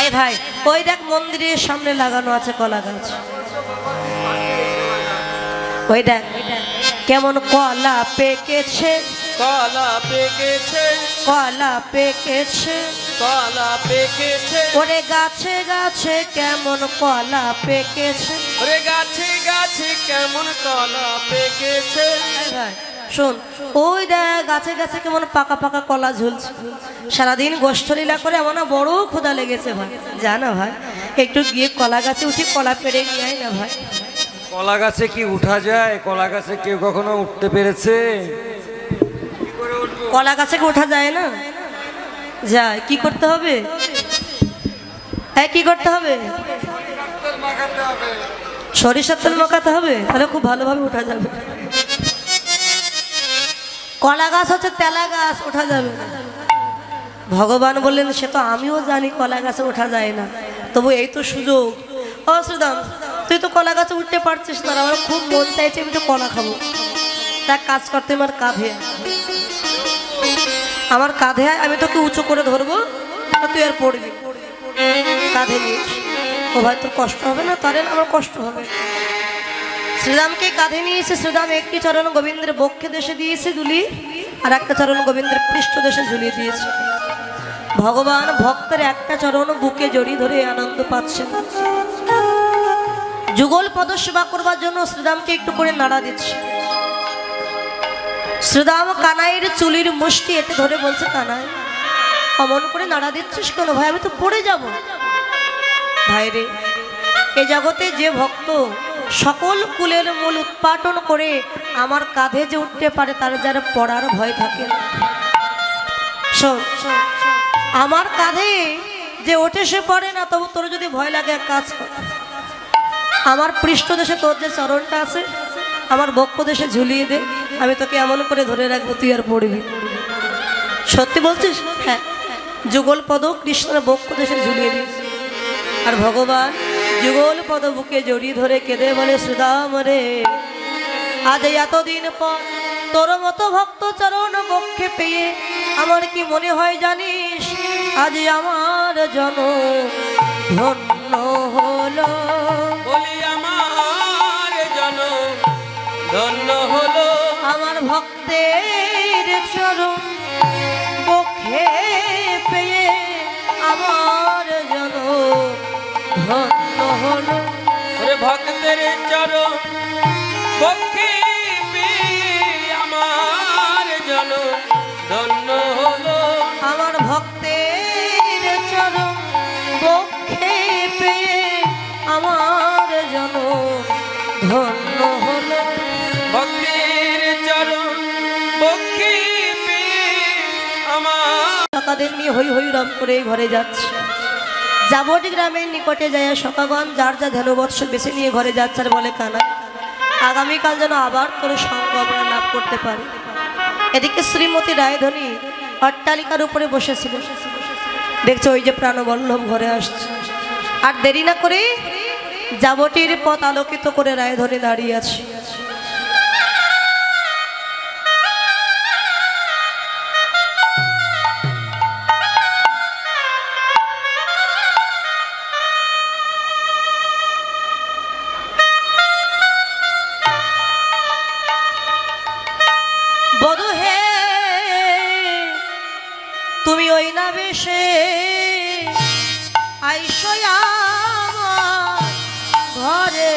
এই ভাই ওই দেখ মন্দিরের সামনে লাগানো আছে কলা গাছ ওই দেখ কেমন কলা পেকেছে কলা পেকেছে কলা পেকেছে কলা পেকেছে ওরে গাছে গাছে কেমন কলা পেকেছে ওরে গাছে গাছে কেমন কলা পেকেছে এই ভাই শোন ওই দেখ গাছে গাছে কেমন পাকা পাকা কলা ঝুলছে সারাদিন গোষ্ঠলীলা করে আমার না বড় ক্ষুধা লেগেছে ভাই জানা ভাই একটু গিয়ে কলা গাছে উঠে কলা পেড়ে নিয়ে আয় না ভাই কলা গাছে কি উঠা যায়? কলা গাছে কেউ কখনো উঠতে পেরেছে? কলা গাছে কি ওঠা যায় না? যায়। কি করতে হবে? হ্যাঁ কি করতে হবে? সরিষার তেল মাখাতে হবে, তাহলে খুব ভালোভাবে ওঠা যাবে। কলা গাছ হচ্ছে তেলা গাছ, ওঠা যাবে। ভগবান বললেন সে তো আমিও জানি কলা গাছে ওঠা যায় না, তবু এই তো সুযোগ। ও শ্রীদাম, তুই তো কলা গাছে উঠতে পারছিস না, আমার খুব মন চাইছে আমি তো কলা খাবো। তা কাজ করতে আমার কাঁধে, আমার কাঁধে আমি তোকে উঁচু করে ধরবো, তুই আর পড়বি। কাঁধে নিয়েছি। ও ভাই তোর কষ্ট হবে না? তাহলে আমার কষ্ট হবে। শ্রীরামকে কাঁধে নিয়েছে। শ্রীরাম একটি চরণ গোবিন্দের বক্ষে দেশে দিয়েছে দুলি, আর একটা চরণ গোবিন্দের পৃষ্ঠ দেশে ঝুলিয়ে দিয়েছে। ভগবান ভক্তের একটা চরণ বুকে জড়িয়ে ধরে আনন্দ পাচ্ছেন। যুগল পদ সেবা করবার জন্য শ্রীরামকে একটু করে নাড়া দিচ্ছে। শ্রীরাম কানাইয়ের চুলির মুষ্টি এতে ধরে বলছে, কানাই অমন করে নাড়া দিচ্ছিস কেন? ভাই আমি তো পড়ে যাব। ভাই রে, এ জগতে যে ভক্ত সকল কুলের মূল উৎপাটন করে আমার কাঁধে যে উঠতে পারে, তার যারা পড়ার ভয় থাকে না। শোন, আমার কাঁধে যে ওঠে সে পড়ে না, তবু তোর যদি ভয় লাগে এক কাজ কর, আমার পৃষ্ঠদেশে তোর যে চরণটা আছে আমার বক্ষ দেশে ঝুলিয়ে দে, আমি তোকে এমন করে ধরে রাখবো তুই আর পড়বি। সত্যি বলছিস? হ্যাঁ। যুগল পদ কৃষ্ণের বক্ষ দেশে ঝুলিয়ে দিয়েছে, আর ভগবান যুগল পদ বুকে জড়িয়ে ধরে কেঁদে বলে, শ্রীরাম রে, আজ এতদিন পর তোর মতো ভক্ত চরণ বক্ষে পেয়ে আমার কি মনে হয় জানিস? আজ আমার জন ধন্য হলো। বলি আমার জন ধন্য হলো, আমার ভক্তের চরণ বক্ষে পেয়ে আমার জন ধন্য হলো। ওরে ভক্তের চরণ বক্ষে পেয়ে আমার জন ধন্য হলো। আমার ভক্তের চরণ বক্ষে পেয়ে আমার জন ধন্য হলো। মায়েদের নিয়ে হই হই রব করে ঘরে যাচ্ছে। যাবটি গ্রামের নিকটে যায় সখাগণ যার যা ধেনুবৎস বেছে নিয়ে ঘরে যাচ্ছে আর বলে কানা আগামীকাল যেন আবার তোর সঙ্গ আমরা লাভ করতে পারি। এদিকে শ্রীমতী রায়ধনী অট্টালিকার উপরে বসেছিল, দেখছো ওই যে প্রাণবল্লভ ঘরে আসছে। আর দেরি না করে যাবটির পথ আলোকিত করে রায়ধনী দাঁড়িয়ে আছে। বধূ হে তুমি ওই না বেশে আইসো আমার ঘরে,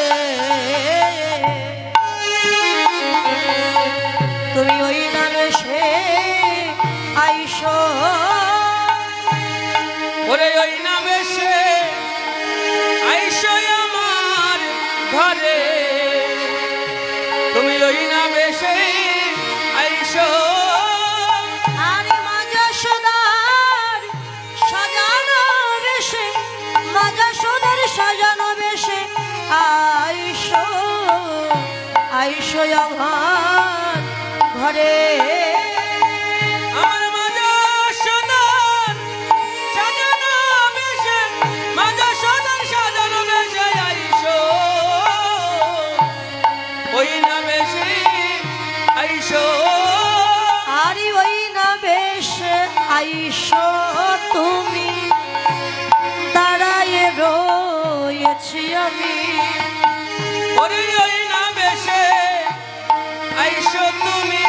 তুমি ওই না বেশে আইসো ওরে ওই নামে সে আইসো আমার ঘরে, তুমি ওই নামে সে আইসো। আরে মাজা সদার সাজানো বেশে, মাজা সদার সাজানো বেশে আইসো আইসো আমার ঘরে। আমার মাজা সোনার সাজানো বেশে, মাজা সোনার সাজানো বেশে আইসো, ওই নামে সে আইসো। আরে ওই না বেশ আইসো তুমি দাঁড়ায়ে রয়েছি আমি। ওরে ওই নামে সে আইসো তুমি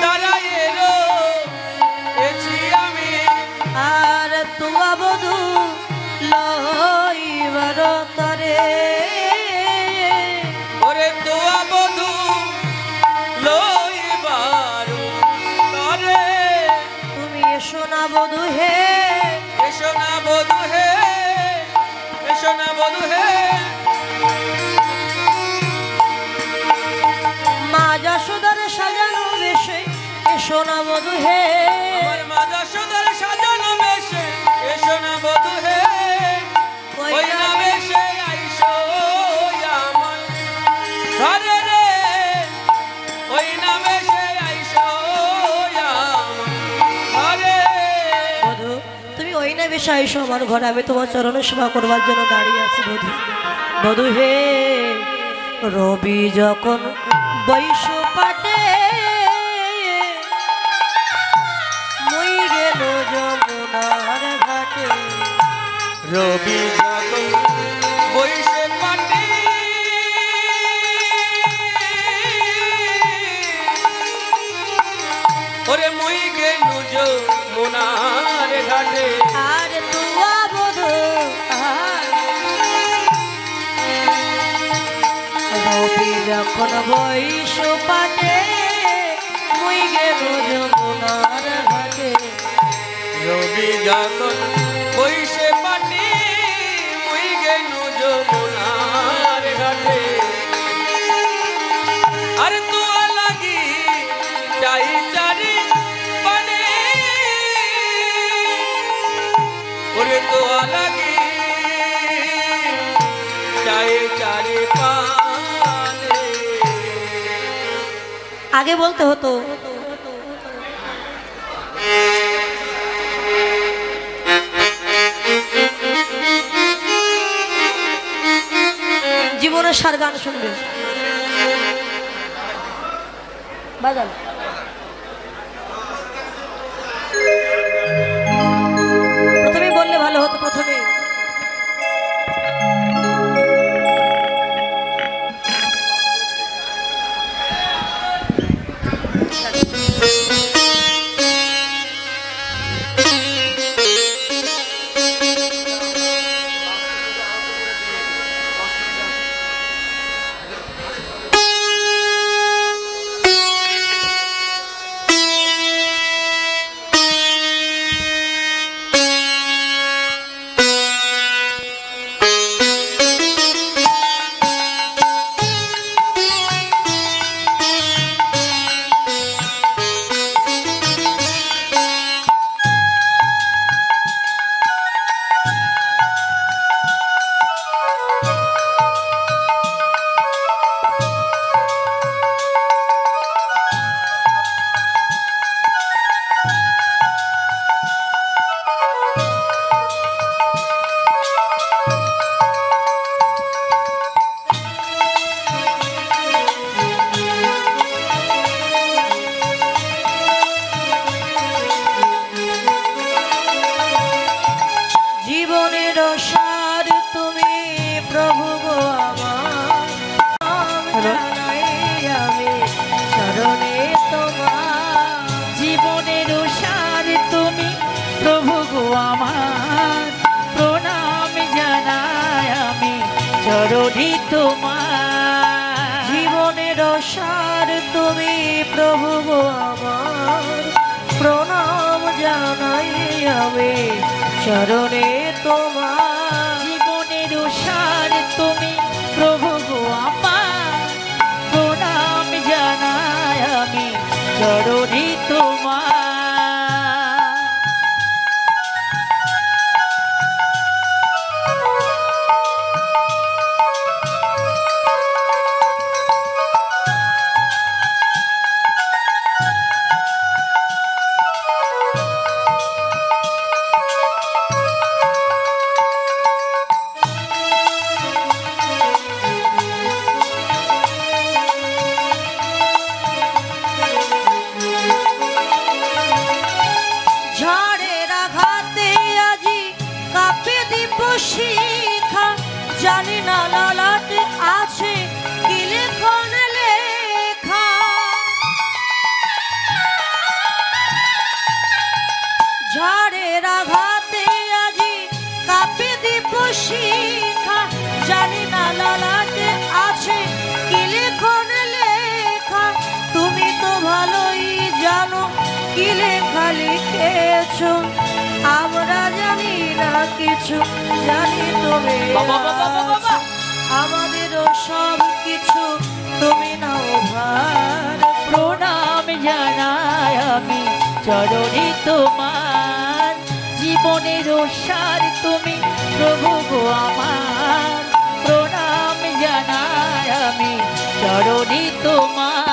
দাঁড়ায়ে রয়েছি আমি। আর তুয়া বধু লইবার তরে, ওরে তোয়া বধূ লইবার তরে, তুমি এসো না বধু হে, এসো না বধূ হে, এসো না বধূ হে। মা যশোদার সাজানো বেশে এসো না বধু হে। আমার মাজা সোনার সাজানো বেশে এসো না বধূ হে, ওই নামে সে আইসো আমার ঘরে রে, ওই নামে সে আইসো আমার ঘরে। বধু তুমি ওই না বেশে আইসো আমার ঘরে, আমি তোমার চরণ সেবা করবার জন্য দাঁড়িয়ে আছি বধু। বধু হে রবি যখন বৈশ পাটে মুই গেল যমুনার ঘাটে, রবি যখন বইসে পাটি ওরে মুই গেলু যমুনার ঘাটে। আর তুয়া বধু রবি যখন বৈশ পাটে মুই গেল যমুনার ঘাটে, রবি যখন বইসে পাটি মুই গেলু যমুনার ঘাটে। আর তোয়া লাগি চাই চারি পানে, ওরে তোয়া লাগি চাই চারি পানে। আগে বলতে হতো জীবনের সার গান শুনবে বাজান। প্রথমে বললে ভালো হতো, প্রথমে চরণে তোমার জীবনের সার তুমি প্রভু গো আমার, প্রণাম জানাই আমি চরণে তোমার। জীবনের সার তুমি প্রভু গো আমার, প্রণাম জানাই আমি চরণে তোমার। ঝড়ের আঘাতে আজি কাঁপে দীপ শিখা, জানি না লালাটে আছে কি লেখন লেখা। ঝড়ের আঘাতে আজি কাঁপে দীপ শিখা, জানি না লালাটে আছে কি লেখন লেখা। তুমি তো ভালোই জানো কি লেখা লিখেছো, আমরা জানি না কিছু, জানি তুমি আমাদেরও সব কিছু তুমি নাও ভার। প্রণাম জানাই আমি চরণে তোমার, জীবনের সার তুমি প্রভু গো আমার, প্রণাম জানাই আমি চরণে তোমার।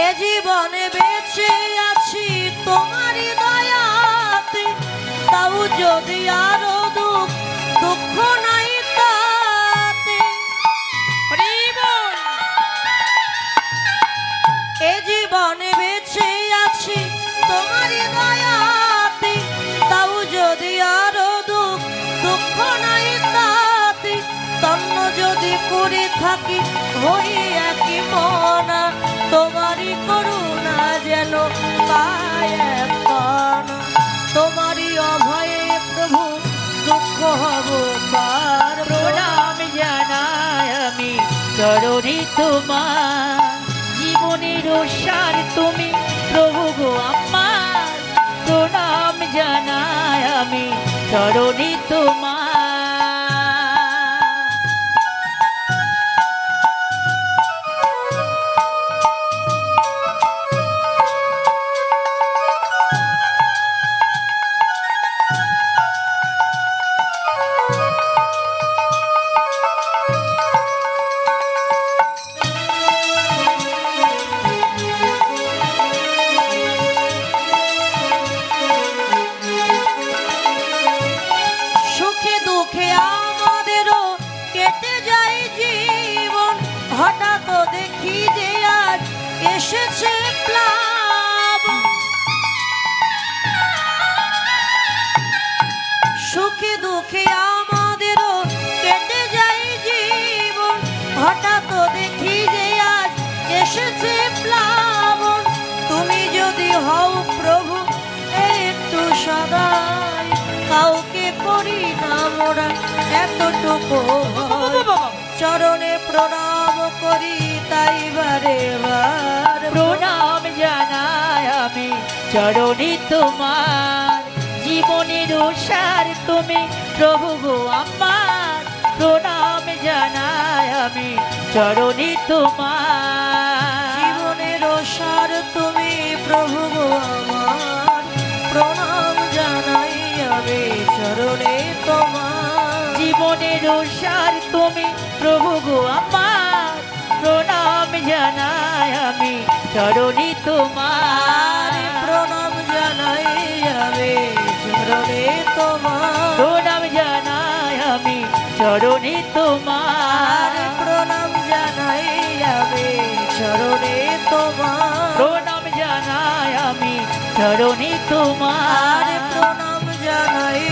এ জীবনে বেঁচে আছি তোমারই দয়াতে, তাও যদি আরো দুঃখ দুঃখ নাই তাতে। এ জীবনে বেঁচে আছি তোমারই দয়াতে, তাও যদি আরো দুঃখ দুঃখ নাই তাতে। তন্ন যদি করে থাকি হই একই মনা, তোমারই করুণা যেন পায় এখন। তোমারই অভয়ে প্রভু দুঃখ হব পার। প্রণাম জানাই আমি চরণে তোমার, জীবনের সার তুমি প্রভু গো আমার, প্রণাম জানাই আমি চরণে তোমার। সুখে দুঃখে আমাদেরও কেটে যায় জীবন, হঠাৎ দেখি যে আজ এসেছে প্লাবন। সুখে দুঃখে আমাদেরও কেটে যায় জীবন, হঠাৎ দেখি যে আজ এসেছে প্লাবন। তুমি যদি হও প্রভু একটু সদাই, কাউকে করি না মোরা এতটুকু ভয়। চরণে প্রণাম করি তাই বারে বার। প্রণাম জানাই আমি চরণে তোমার, জীবনের সার তুমি প্রভু গো আমার, প্রণাম জানাই আমি চরণে তোমার। জীবনের সার তুমি প্রভু গো আমার, প্রণাম জানাই আমি চরণে তোমার। জীবনের সার তুমি প্রভু গো আমার, প্রণাম জানাই আমি চরণে তোমার। প্রণাম জানাই আমি চরণে তোমার। প্রণাম জানাই আমি চরণে তোমার। প্রণাম চরণে তোমার আর প্রণাম জানাই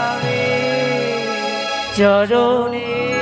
আমি চরণে